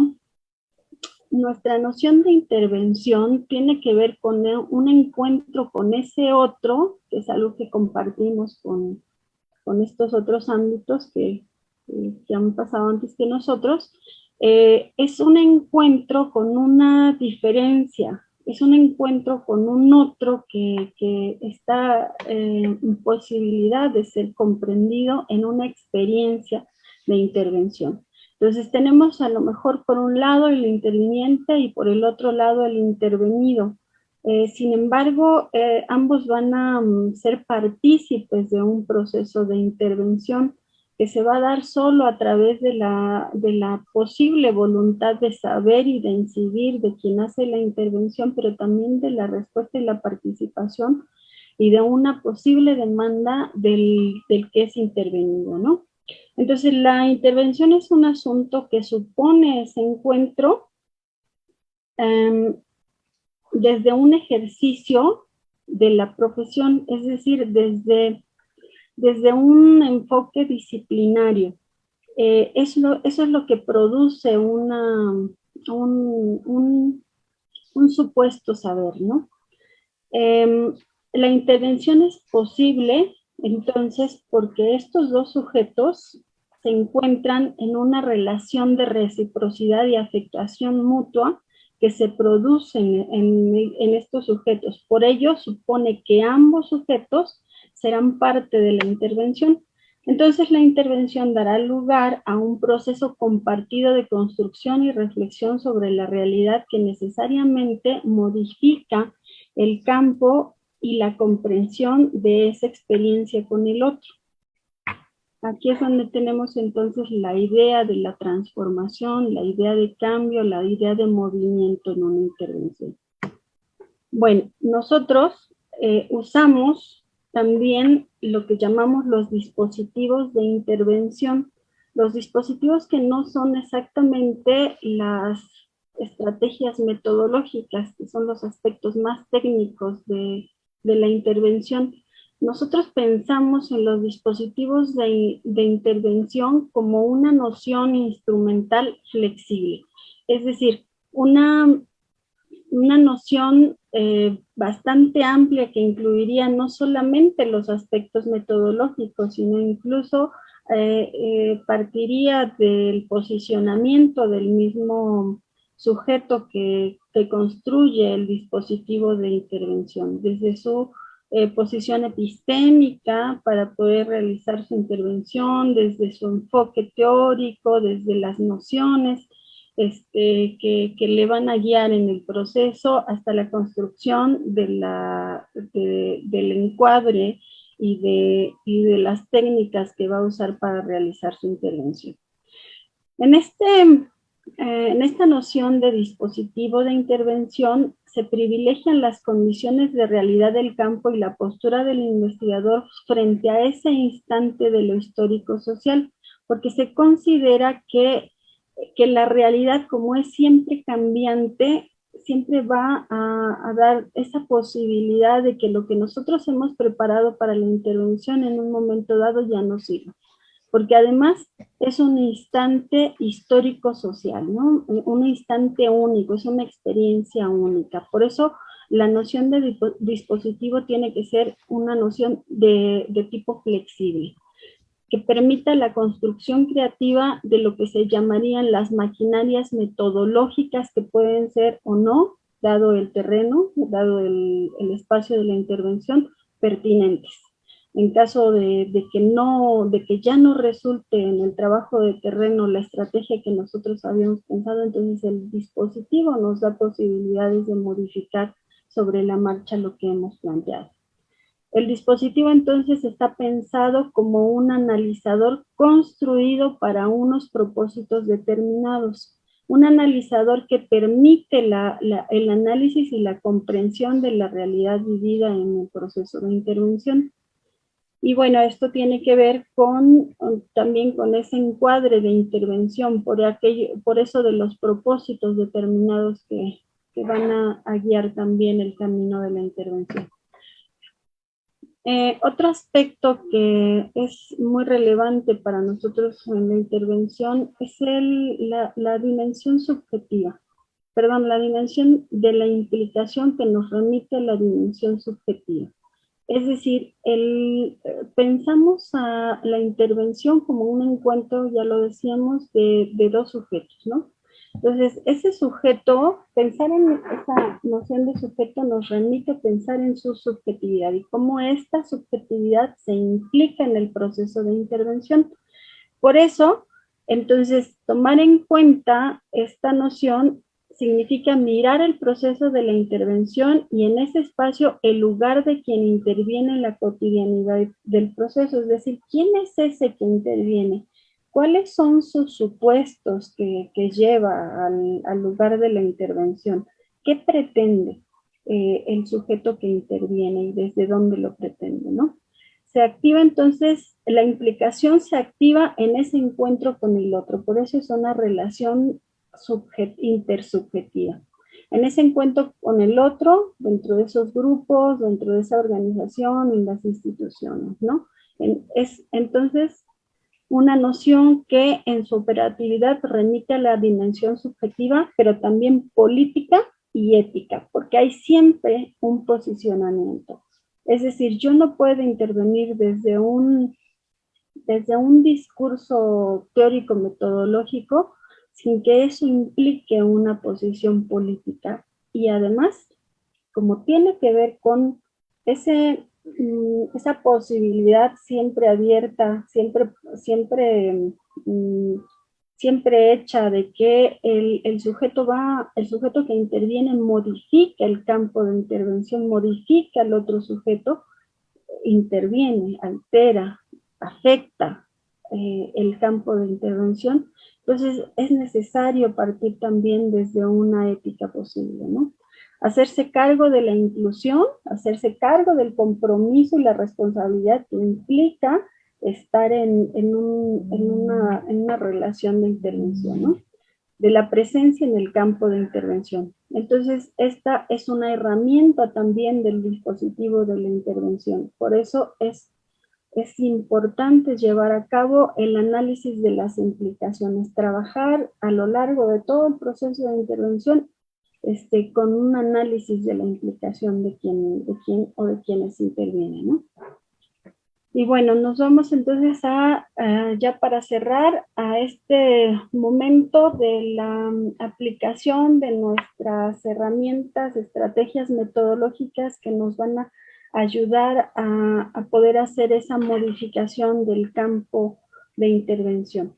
Speaker 5: nuestra noción de intervención tiene que ver con un encuentro con ese otro, que es algo que compartimos con estos otros ámbitos que han pasado antes que nosotros. Es un encuentro con una diferencia, es un encuentro con un otro que está en posibilidad de ser comprendido en una experiencia de intervención. Entonces tenemos a lo mejor por un lado el interviniente y por el otro lado el intervenido. Sin embargo, ambos van a ser partícipes de un proceso de intervención que se va a dar solo a través de la posible voluntad de saber y de incidir de quien hace la intervención, pero también de la respuesta y la participación y de una posible demanda del que es intervenido, ¿no? Entonces, la intervención es un asunto que supone ese encuentro desde un ejercicio de la profesión, es decir, desde un enfoque disciplinario. Eso es lo que produce un supuesto saber, ¿no? La intervención es posible, entonces, porque estos dos sujetos se encuentran en una relación de reciprocidad y afectación mutua que se producen en estos sujetos. Por ello, supone que ambos sujetos serán parte de la intervención. Entonces, la intervención dará lugar a un proceso compartido de construcción y reflexión sobre la realidad que necesariamente modifica el campo y la comprensión de esa experiencia con el otro. Aquí es donde tenemos entonces la idea de la transformación, la idea de cambio, la idea de movimiento en una intervención. Bueno, nosotros usamos también lo que llamamos los dispositivos de intervención. Los dispositivos que no son exactamente las estrategias metodológicas, que son los aspectos más técnicos de la intervención. Nosotros pensamos en los dispositivos de intervención como una noción instrumental flexible, es decir, una noción bastante amplia que incluiría no solamente los aspectos metodológicos, sino incluso partiría del posicionamiento del mismo sujeto que construye el dispositivo de intervención, desde su posición epistémica para poder realizar su intervención, desde su enfoque teórico, desde las nociones que le van a guiar en el proceso hasta la construcción del encuadre y de las técnicas que va a usar para realizar su intervención. En esta noción de dispositivo de intervención se privilegian las condiciones de realidad del campo y la postura del investigador frente a ese instante de lo histórico-social, porque se considera que la realidad, como es siempre cambiante, siempre va a dar esa posibilidad de que lo que nosotros hemos preparado para la intervención en un momento dado ya no sirva. Porque además es un instante histórico-social, ¿no? Un instante único, es una experiencia única. Por eso la noción de dispositivo tiene que ser una noción de tipo flexible, que permita la construcción creativa de lo que se llamarían las maquinarias metodológicas, que pueden ser o no, dado el terreno, dado el espacio de la intervención, pertinentes. En caso de que ya no resulte en el trabajo de terreno la estrategia que nosotros habíamos pensado, entonces el dispositivo nos da posibilidades de modificar sobre la marcha lo que hemos planteado. El dispositivo entonces está pensado como un analizador construido para unos propósitos determinados. Un analizador que permite el análisis y la comprensión de la realidad vivida en el proceso de intervención. Y bueno, esto tiene que ver también con ese encuadre de intervención, por eso de los propósitos determinados que van a guiar también el camino de la intervención. Otro aspecto que es muy relevante para nosotros en la intervención es la dimensión subjetiva, la dimensión de la implicación que nos remite a la dimensión subjetiva. Es decir, pensamos a la intervención como un encuentro, ya lo decíamos, de dos sujetos, ¿no? Entonces, ese sujeto, pensar en esa noción de sujeto nos remite a pensar en su subjetividad y cómo esta subjetividad se implica en el proceso de intervención. Por eso, entonces, tomar en cuenta esta noción significa mirar el proceso de la intervención y en ese espacio el lugar de quien interviene en la cotidianidad del proceso, es decir, ¿quién es ese que interviene? ¿Cuáles son sus supuestos que lleva al lugar de la intervención? ¿Qué pretende el sujeto que interviene y desde dónde lo pretende, ¿no? Se activa entonces, la implicación se activa en ese encuentro con el otro, por eso es una relación intersubjetiva. En ese encuentro con el otro, dentro de esos grupos, dentro de esa organización, en las instituciones, ¿no? Es entonces una noción que en su operatividad remite a la dimensión subjetiva, pero también política y ética, porque hay siempre un posicionamiento. Es decir, yo no puedo intervenir desde un discurso teórico metodológico sin que eso implique una posición política. Y además, como tiene que ver con esa posibilidad siempre abierta, siempre hecha de que el sujeto que interviene modifica el campo de intervención, modifica al otro sujeto, interviene, altera, afecta el campo de intervención. Entonces es necesario partir también desde una ética posible, ¿no? Hacerse cargo de la inclusión, hacerse cargo del compromiso y la responsabilidad que implica estar en una relación de intervención, ¿no? De la presencia en el campo de intervención. Entonces, esta es una herramienta también del dispositivo de la intervención. Por eso es importante llevar a cabo el análisis de las implicaciones, trabajar a lo largo de todo el proceso de intervención con un análisis de la implicación de quién o de quienes intervienen, ¿no? Y bueno, nos vamos entonces ya para cerrar, a este momento de la aplicación de nuestras herramientas, estrategias metodológicas que nos van a ayudar a poder hacer esa modificación del campo de intervención.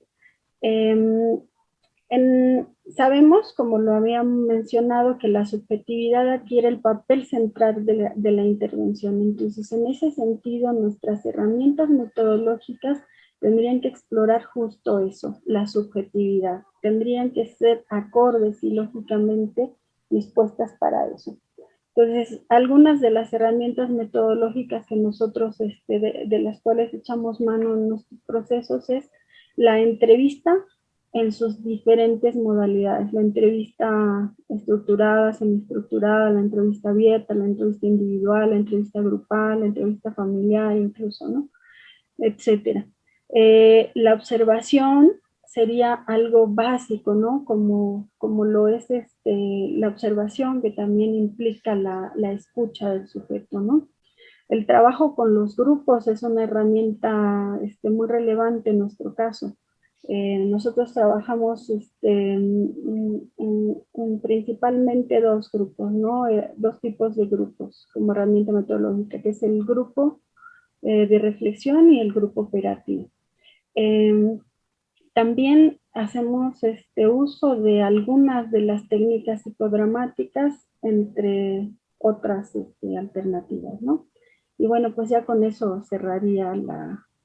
Speaker 5: Sabemos, como lo había mencionado, que la subjetividad adquiere el papel central de la intervención. Entonces, en ese sentido, nuestras herramientas metodológicas tendrían que explorar justo eso, la subjetividad. Tendrían que ser acordes y lógicamente dispuestas para eso. Entonces, algunas de las herramientas metodológicas que nosotros, de las cuales echamos mano en nuestros procesos es la entrevista en sus diferentes modalidades, la entrevista estructurada, semiestructurada, la entrevista abierta, la entrevista individual, la entrevista grupal, la entrevista familiar incluso, ¿no? Etcétera. La observación sería algo básico, ¿no? Como lo es la observación, que también implica la escucha del sujeto, ¿no? El trabajo con los grupos es una herramienta muy relevante en nuestro caso. Nosotros trabajamos principalmente dos grupos, ¿no? Dos tipos de grupos como herramienta metodológica, que es el grupo de reflexión y el grupo operativo. También hacemos uso de algunas de las técnicas psicodramáticas, entre otras alternativas, ¿no? Y bueno, pues ya con eso cerraría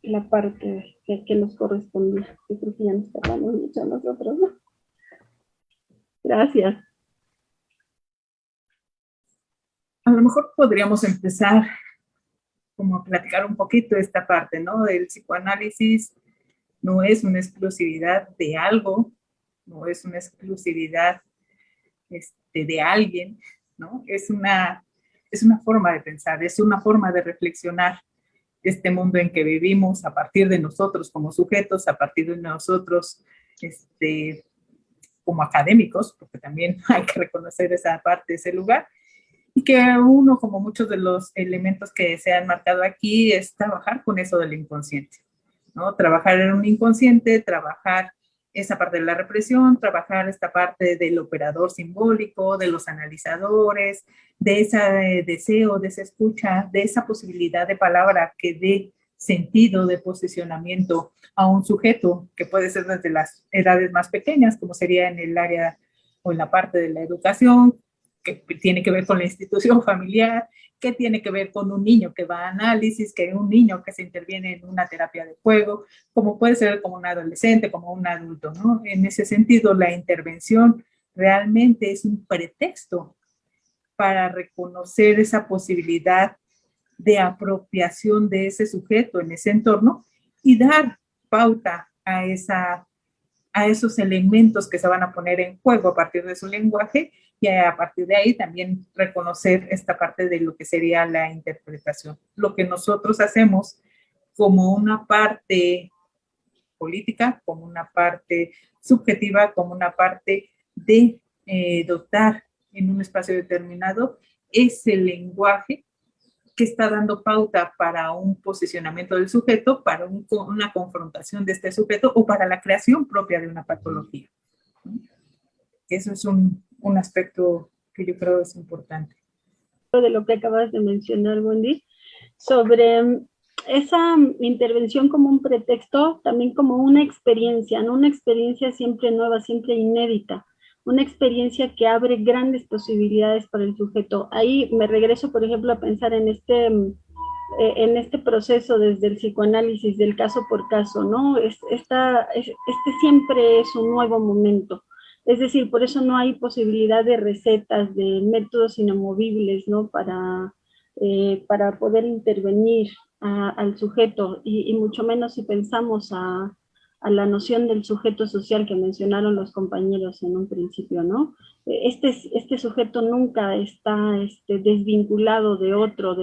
Speaker 5: la parte que nos correspondía. Yo creo que ya nos tardamos mucho nosotros, ¿no? Gracias.
Speaker 4: A lo mejor podríamos empezar como a platicar un poquito esta parte, ¿no? El psicoanálisis no es una exclusividad de algo, no es una exclusividad de alguien, ¿no? Es una forma de pensar, es una forma de reflexionar este mundo en que vivimos a partir de nosotros como sujetos, a partir de nosotros como académicos, porque también hay que reconocer esa parte, ese lugar, y que uno, como muchos de los elementos que se han marcado aquí, es trabajar con eso del inconsciente, ¿no? Trabajar en un inconsciente, trabajar esa parte de la represión, trabajar esta parte del operador simbólico, de los analizadores, de ese deseo, de esa escucha, de esa posibilidad de palabra que dé sentido de posicionamiento a un sujeto, que puede ser desde las edades más pequeñas, como sería en el área o en la parte de la educación, que tiene que ver con la institución familiar, que tiene que ver con un niño que va a análisis, que un niño que se interviene en una terapia de juego, como puede ser como un adolescente, como un adulto, ¿no? En ese sentido, la intervención realmente es un pretexto para reconocer esa posibilidad de apropiación de ese sujeto en ese entorno y dar pauta a esos elementos que se van a poner en juego a partir de su lenguaje, y a partir de ahí también reconocer esta parte de lo que sería la interpretación. Lo que nosotros hacemos como una parte política, como una parte subjetiva, como una parte de dotar en un espacio determinado ese lenguaje que está dando pauta para un posicionamiento del sujeto, para una confrontación de este sujeto o para la creación propia de una patología. Eso es un aspecto que yo creo es importante.
Speaker 5: De lo que acabas de mencionar, Wendy, sobre esa intervención como un pretexto, también como una experiencia, ¿no? Una experiencia siempre nueva, siempre inédita, una experiencia que abre grandes posibilidades para el sujeto. Ahí me regreso, por ejemplo, a pensar en este proceso desde el psicoanálisis, del caso por caso, ¿no? Este siempre es un nuevo momento. Es decir, por eso no hay posibilidad de recetas, de métodos inamovibles, ¿no? Para poder intervenir al sujeto, y mucho menos si pensamos a la noción del sujeto social que mencionaron los compañeros en un principio, ¿no? Este sujeto nunca está desvinculado de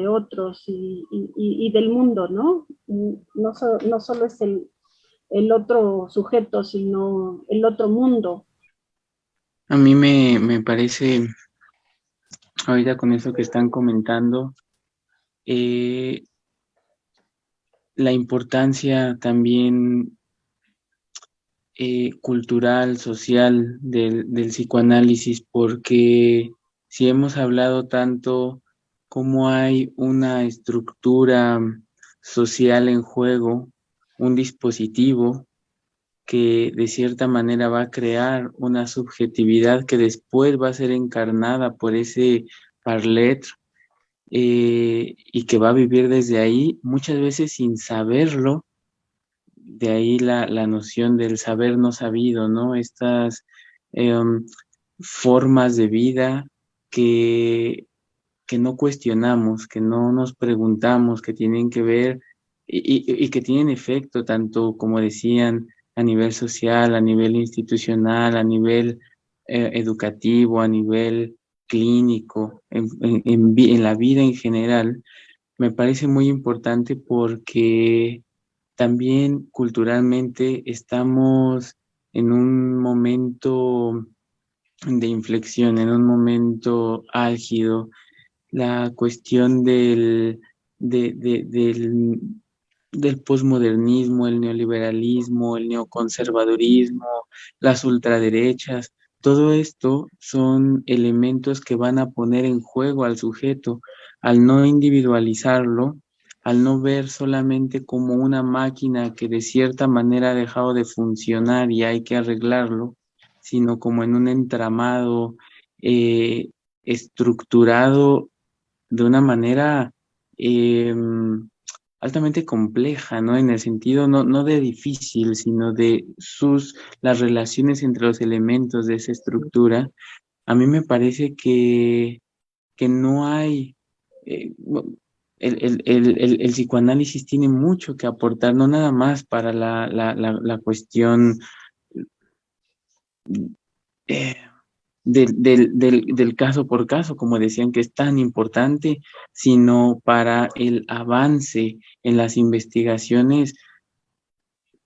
Speaker 5: otros y del mundo, ¿no? No solo es el otro sujeto, sino el otro mundo.
Speaker 6: A mí me parece, ahorita con eso que están comentando, la importancia también cultural, social del psicoanálisis, porque si hemos hablado tanto cómo hay una estructura social en juego, un dispositivo que de cierta manera va a crear una subjetividad que después va a ser encarnada por ese parlet y que va a vivir desde ahí, muchas veces sin saberlo. De ahí la noción del saber no sabido, ¿no? Estas formas de vida que que no cuestionamos, que no nos preguntamos, que tienen que ver y que tienen efecto tanto, como decían, a nivel social, a nivel institucional, a nivel educativo, a nivel clínico, en la vida en general. Me parece muy importante porque también culturalmente estamos en un momento de inflexión, en un momento álgido. La cuestión del posmodernismo, el neoliberalismo, el neoconservadurismo, las ultraderechas, todo esto son elementos que van a poner en juego al sujeto al no individualizarlo, al no ver solamente como una máquina que de cierta manera ha dejado de funcionar y hay que arreglarlo, sino como en un entramado estructurado de una manera altamente compleja, ¿no? En el sentido no de difícil, sino de las relaciones entre los elementos de esa estructura. A mí me parece que no hay, el psicoanálisis tiene mucho que aportar, no nada más para la cuestión del caso por caso, como decían, que es tan importante, sino para el avance en las investigaciones,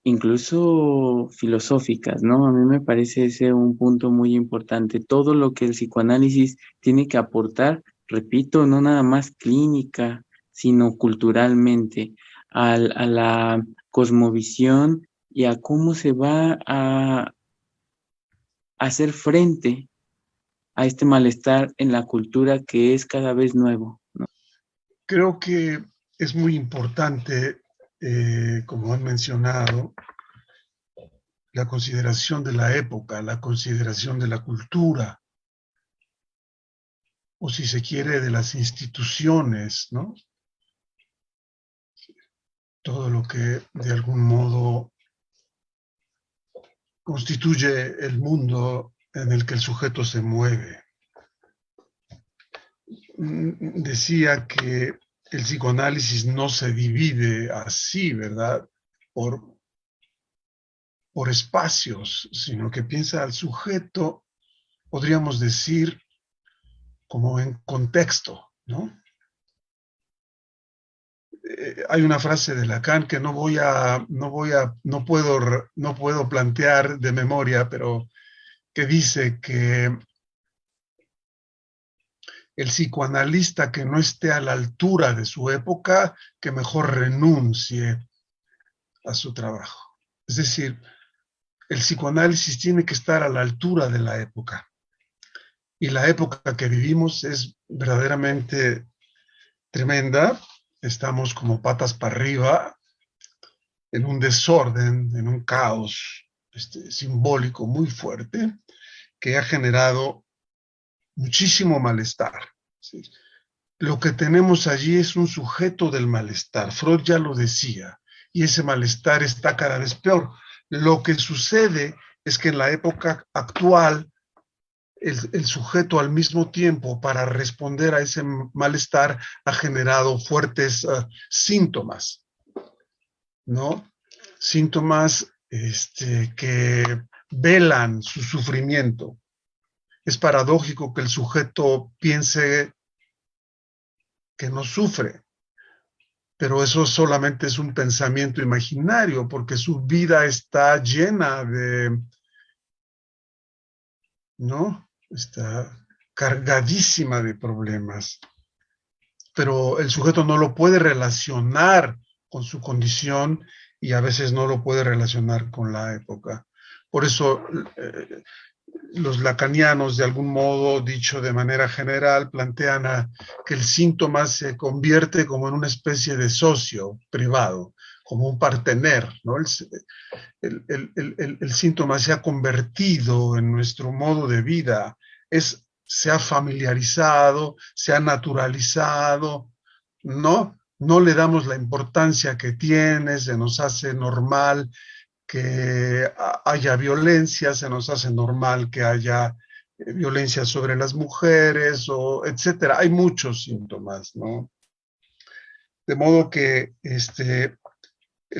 Speaker 6: incluso filosóficas, ¿no? A mí me parece ese un punto muy importante. Todo lo que el psicoanálisis tiene que aportar, repito, no nada más clínica, sino culturalmente, a la cosmovisión y a cómo se va a hacer frente a este malestar en la cultura que es cada vez nuevo, ¿no?
Speaker 3: Creo que es muy importante, como han mencionado, la consideración de la época, la consideración de la cultura, o si se quiere, de las instituciones, ¿no? Todo lo que de algún modo constituye el mundo en el que el sujeto se mueve. Decía que el psicoanálisis no se divide así, ¿verdad? Por espacios, sino que piensa al sujeto, podríamos decir, como en contexto, ¿no? Hay una frase de Lacan que no puedo plantear de memoria, pero que dice que el psicoanalista que no esté a la altura de su época, que mejor renuncie a su trabajo. Es decir, el psicoanálisis tiene que estar a la altura de la época. Y la época que vivimos es verdaderamente tremenda. Estamos como patas para arriba, en un desorden, en un caos simbólico muy fuerte, que ha generado muchísimo malestar. ¿Sí? Lo que tenemos allí es un sujeto del malestar. Freud ya lo decía, y ese malestar está cada vez peor. Lo que sucede es que en la época actual, el sujeto al mismo tiempo, para responder a ese malestar, ha generado fuertes síntomas, ¿no? Síntomas que velan su sufrimiento. Es paradójico que el sujeto piense que no sufre, pero eso solamente es un pensamiento imaginario, porque su vida está llena de, ¿no? Está cargadísima de problemas, pero el sujeto no lo puede relacionar con su condición y a veces no lo puede relacionar con la época. Por eso los lacanianos, de algún modo, dicho de manera general, plantean que el síntoma se convierte como en una especie de socio privado, como un partener, ¿no? El síntoma se ha convertido en nuestro modo de vida, se ha familiarizado, se ha naturalizado, ¿no? No le damos la importancia que tiene, se nos hace normal que haya violencia, se nos hace normal que haya violencia sobre las mujeres, o etcétera. Hay muchos síntomas, ¿no? De modo que el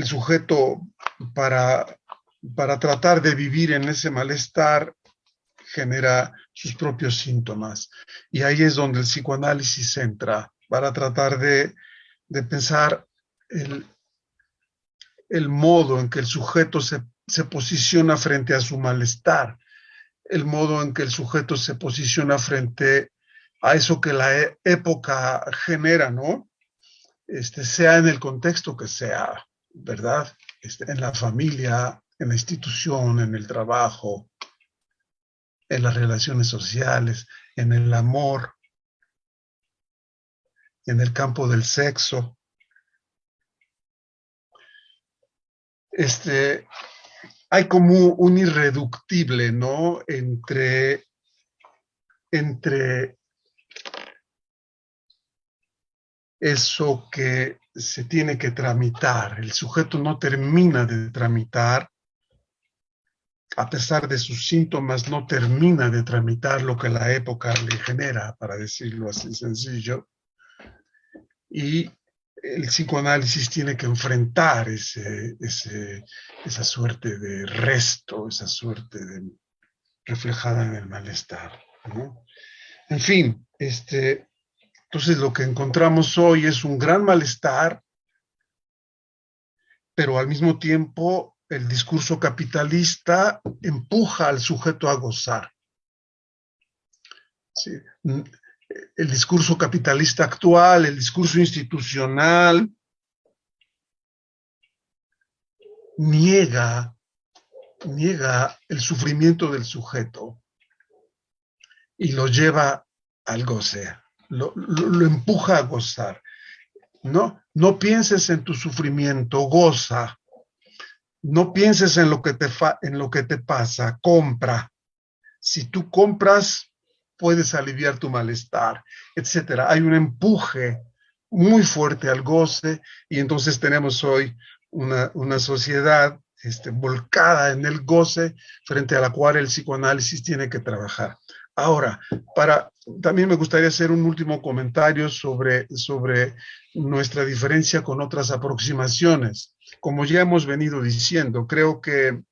Speaker 3: sujeto, para tratar de vivir en ese malestar, genera sus propios síntomas. Y ahí es donde el psicoanálisis entra, para tratar de pensar el modo en que el sujeto se posiciona frente a su malestar, el modo en que el sujeto se posiciona frente a eso que la época genera, ¿no? Sea en el contexto que sea, ¿verdad? En la familia, en la institución, en el trabajo, en las relaciones sociales, en el amor, en el campo del sexo. Hay como un irreductible, ¿no? Entre eso que se tiene que tramitar. El sujeto no termina de tramitar, a pesar de sus síntomas, no termina de tramitar lo que la época le genera, para decirlo así sencillo. Y el psicoanálisis tiene que enfrentar esa suerte de resto, esa suerte reflejada en el malestar, ¿no? En fin, entonces lo que encontramos hoy es un gran malestar, pero al mismo tiempo el discurso capitalista empuja al sujeto a gozar. Sí. El discurso capitalista actual, el discurso institucional, niega el sufrimiento del sujeto y lo lleva al goce, lo empuja a gozar. No pienses en tu sufrimiento, goza. No pienses en lo que te pasa, compra. Si tú compras, puedes aliviar tu malestar, etcétera. Hay un empuje muy fuerte al goce, y entonces tenemos hoy una sociedad volcada en el goce, frente a la cual el psicoanálisis tiene que trabajar. Ahora, también me gustaría hacer un último comentario sobre nuestra diferencia con otras aproximaciones. Como ya hemos venido diciendo, creo que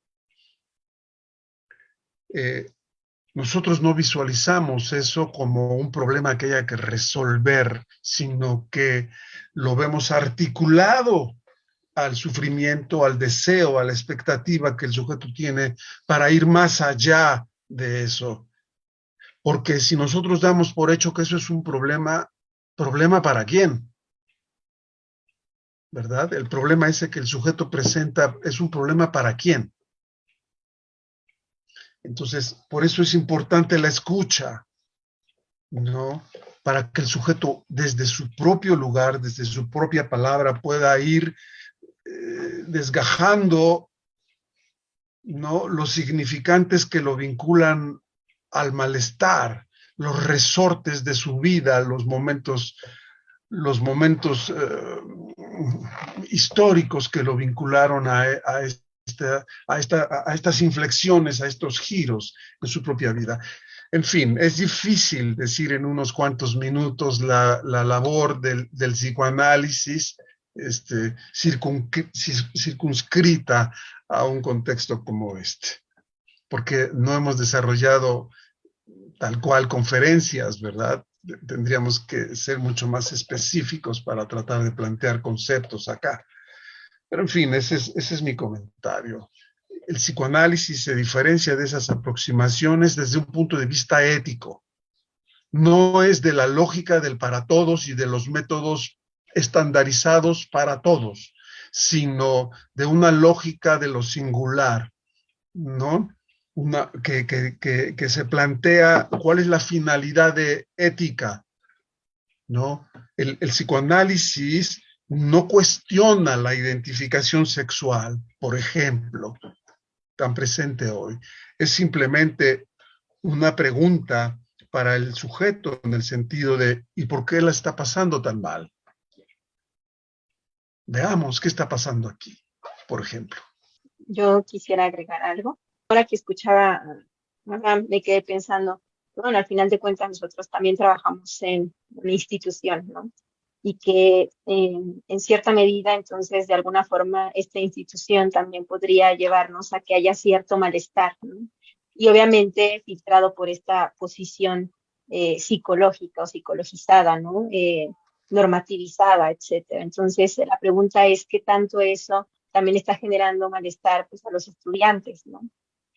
Speaker 3: nosotros no visualizamos eso como un problema que haya que resolver, sino que lo vemos articulado al sufrimiento, al deseo, a la expectativa que el sujeto tiene para ir más allá de eso. Porque si nosotros damos por hecho que eso es un problema, ¿problema para quién? ¿Verdad? El problema ese que el sujeto presenta es un problema para quién. Entonces, por eso es importante la escucha, ¿no? Para que el sujeto, desde su propio lugar, desde su propia palabra, pueda ir desgajando, ¿no?, los significantes que lo vinculan al malestar, los resortes de su vida, los momentos históricos que lo vincularon a estas inflexiones, a estos giros en su propia vida. En fin, es difícil decir en unos cuantos minutos la labor del psicoanálisis circunscrita a un contexto como porque no hemos desarrollado tal cual conferencias, ¿verdad? Tendríamos que ser mucho más específicos para tratar de plantear conceptos acá. Pero en fin, ese es mi comentario. El psicoanálisis se diferencia de esas aproximaciones desde un punto de vista ético. No es de la lógica del para todos y de los métodos estandarizados para todos, sino de una lógica de lo singular, ¿no? Que se plantea cuál es la finalidad ética, ¿no? El psicoanálisis no cuestiona la identificación sexual, por ejemplo, tan presente hoy. Es simplemente una pregunta para el sujeto, en el sentido de ¿y por qué la está pasando tan mal? Veamos qué está pasando aquí, por ejemplo.
Speaker 2: Yo quisiera agregar algo. Ahora que escuchaba, me quedé pensando, bueno, al final de cuentas nosotros también trabajamos en una institución, ¿no? Y que en cierta medida, entonces, de alguna forma, esta institución también podría llevarnos a que haya cierto malestar, ¿no? Y obviamente filtrado por esta posición psicológica o psicologizada, ¿no? Normativizada, etcétera. Entonces, la pregunta es qué tanto eso también está generando malestar, pues, a los estudiantes, ¿no?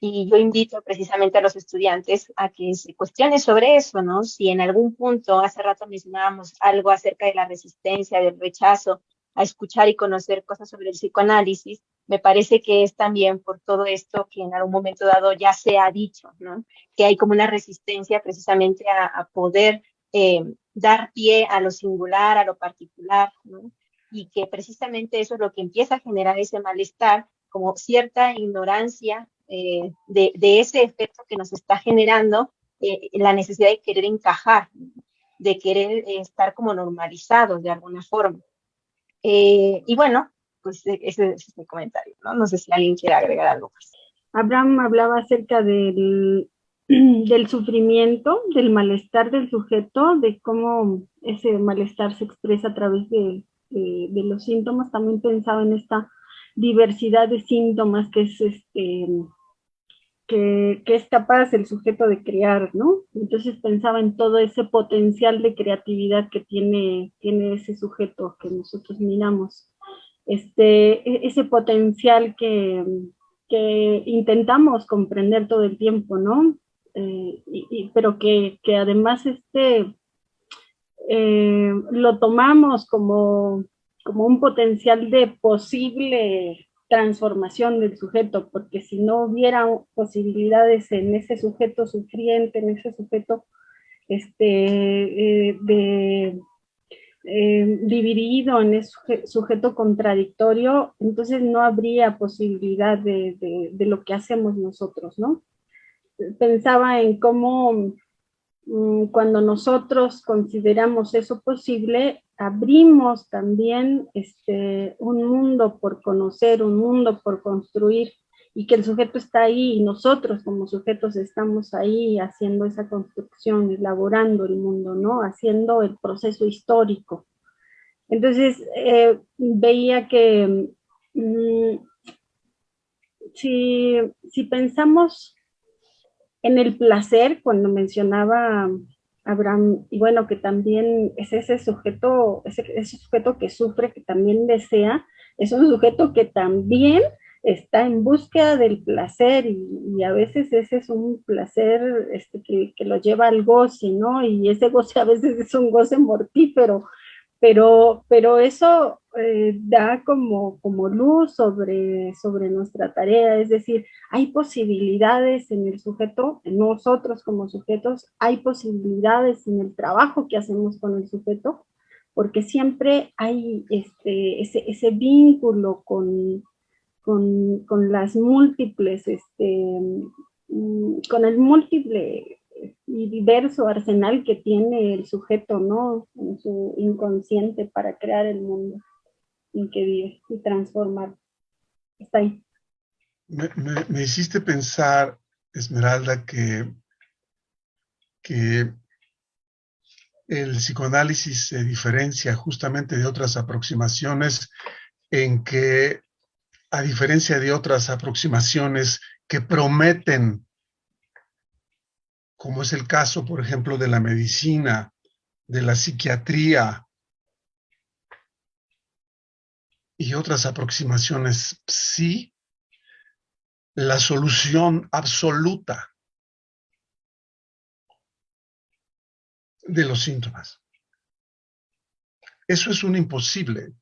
Speaker 2: Y yo invito precisamente a los estudiantes a que se cuestionen sobre eso, ¿no? Si en algún punto, hace rato mencionábamos algo acerca de la resistencia, del rechazo, a escuchar y conocer cosas sobre el psicoanálisis, me parece que es también por todo esto que en algún momento dado ya se ha dicho, ¿no? Que hay como una resistencia precisamente a poder dar pie a lo singular, a lo particular, ¿no? Y que precisamente eso es lo que empieza a generar ese malestar, como cierta ignorancia de ese efecto que nos está generando la necesidad de querer encajar, de querer estar como normalizados de alguna forma. Y bueno, pues ese es mi comentario, ¿no? No sé si alguien quiere agregar algo más.
Speaker 5: Abraham hablaba acerca del sufrimiento, del malestar del sujeto, de cómo ese malestar se expresa a través de los síntomas. También pensaba en esta diversidad de síntomas que es que es capaz el sujeto de crear, ¿no? Entonces pensaba en todo ese potencial de creatividad que tiene ese sujeto que nosotros miramos. Ese potencial que intentamos comprender todo el tiempo, ¿no? Pero que además lo tomamos como un potencial de posible transformación del sujeto, porque si no hubiera posibilidades en ese sujeto sufriente, en ese sujeto dividido, en ese sujeto contradictorio, entonces no habría posibilidad de lo que hacemos nosotros, ¿no? Pensaba en cómo cuando nosotros consideramos eso posible, abrimos también un mundo por conocer, un mundo por construir, y que el sujeto está ahí y nosotros como sujetos estamos ahí haciendo esa construcción, elaborando el mundo, ¿no? Haciendo el proceso histórico. Entonces, veía que si pensamos en el placer, cuando mencionaba Abraham, y bueno, que también es ese sujeto que sufre, que también desea, es un sujeto que también está en búsqueda del placer, y a veces ese es un placer que lo lleva al goce, ¿no? Y ese goce a veces es un goce mortífero, pero eso da como luz sobre nuestra tarea, es decir, hay posibilidades en el sujeto, en nosotros como sujetos, hay posibilidades en el trabajo que hacemos con el sujeto, porque siempre hay ese vínculo con las múltiples, con el múltiple y diverso arsenal que tiene el sujeto, ¿no? En su inconsciente para crear el mundo en que vive y transformar. Está ahí.
Speaker 3: Me hiciste pensar, Esmeralda, que el psicoanálisis se diferencia justamente de otras aproximaciones en que, a diferencia de otras aproximaciones que prometen, como es el caso, por ejemplo, de la medicina, de la psiquiatría y otras aproximaciones, sí, la solución absoluta de los síntomas. Eso es un imposible.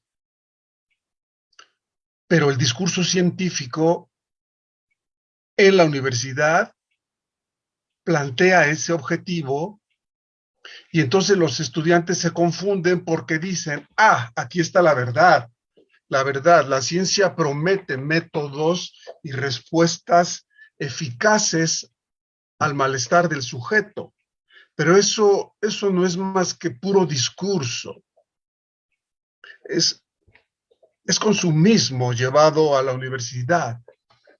Speaker 3: Pero el discurso científico en la universidad plantea ese objetivo y entonces los estudiantes se confunden porque dicen, aquí está la verdad, la ciencia promete métodos y respuestas eficaces al malestar del sujeto, pero eso no es más que puro discurso, es consumismo llevado a la universidad.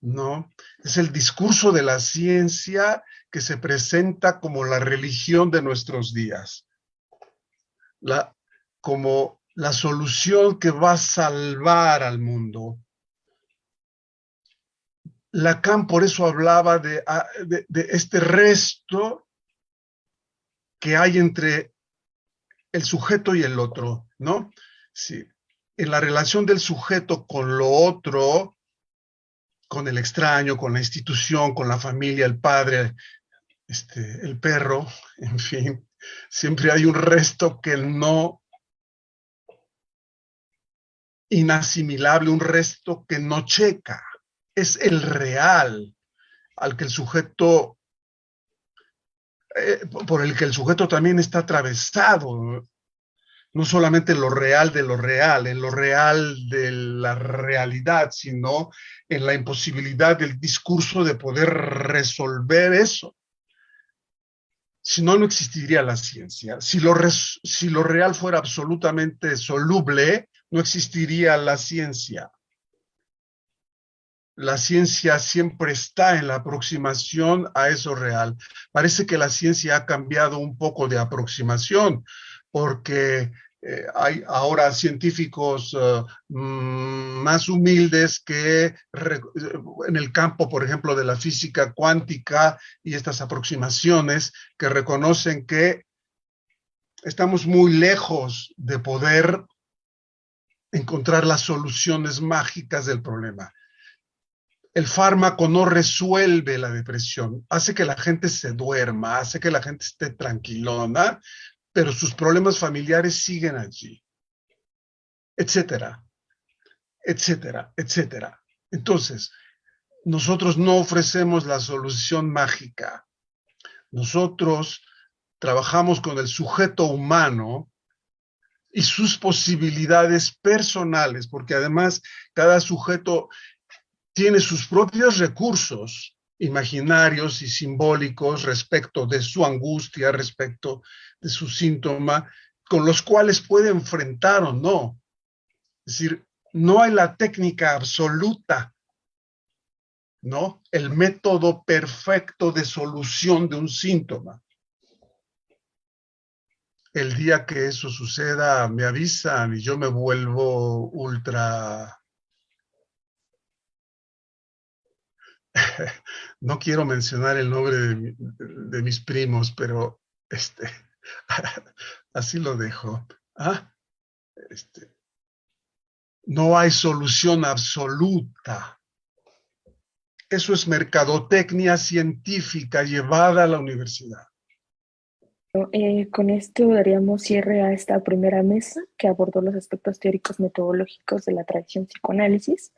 Speaker 3: ¿no? Es el discurso de la ciencia que se presenta como la religión de nuestros días, como la solución que va a salvar al mundo. Lacan por eso hablaba de este resto que hay entre el sujeto y el otro, ¿no? Sí. En la relación del sujeto con lo otro, con el extraño, con la institución, con la familia, el padre, el perro, en fin, siempre hay un resto que no inasimilable, un resto que no checa. Es el real al que el sujeto, por el que el sujeto también está atravesado. No solamente en lo real de la realidad, sino en la imposibilidad del discurso de poder resolver eso. Si no, no existiría la ciencia. Si lo real fuera absolutamente soluble, no existiría la ciencia. La ciencia siempre está en la aproximación a eso real. Parece que la ciencia ha cambiado un poco de aproximación, porque hay ahora científicos más humildes que en el campo, por ejemplo, de la física cuántica y estas aproximaciones que reconocen que estamos muy lejos de poder encontrar las soluciones mágicas del problema. El fármaco no resuelve la depresión, hace que la gente se duerma, hace que la gente esté tranquilona, pero sus problemas familiares siguen allí, etcétera, etcétera, etcétera. Entonces, nosotros no ofrecemos la solución mágica. Nosotros trabajamos con el sujeto humano y sus posibilidades personales, porque además cada sujeto tiene sus propios recursos imaginarios y simbólicos respecto de su angustia, respecto de su síntoma, con los cuales puede enfrentar o no. Es decir, no hay la técnica absoluta, ¿no? El método perfecto de solución de un síntoma. El día que eso suceda, me avisan y yo me vuelvo ultra... No quiero mencionar el nombre de mis primos, pero así lo dejo. No hay solución absoluta. Eso es mercadotecnia científica llevada a la universidad.
Speaker 7: Con esto daríamos cierre a esta primera mesa que abordó los aspectos teóricos metodológicos de la tradición psicoanálisis.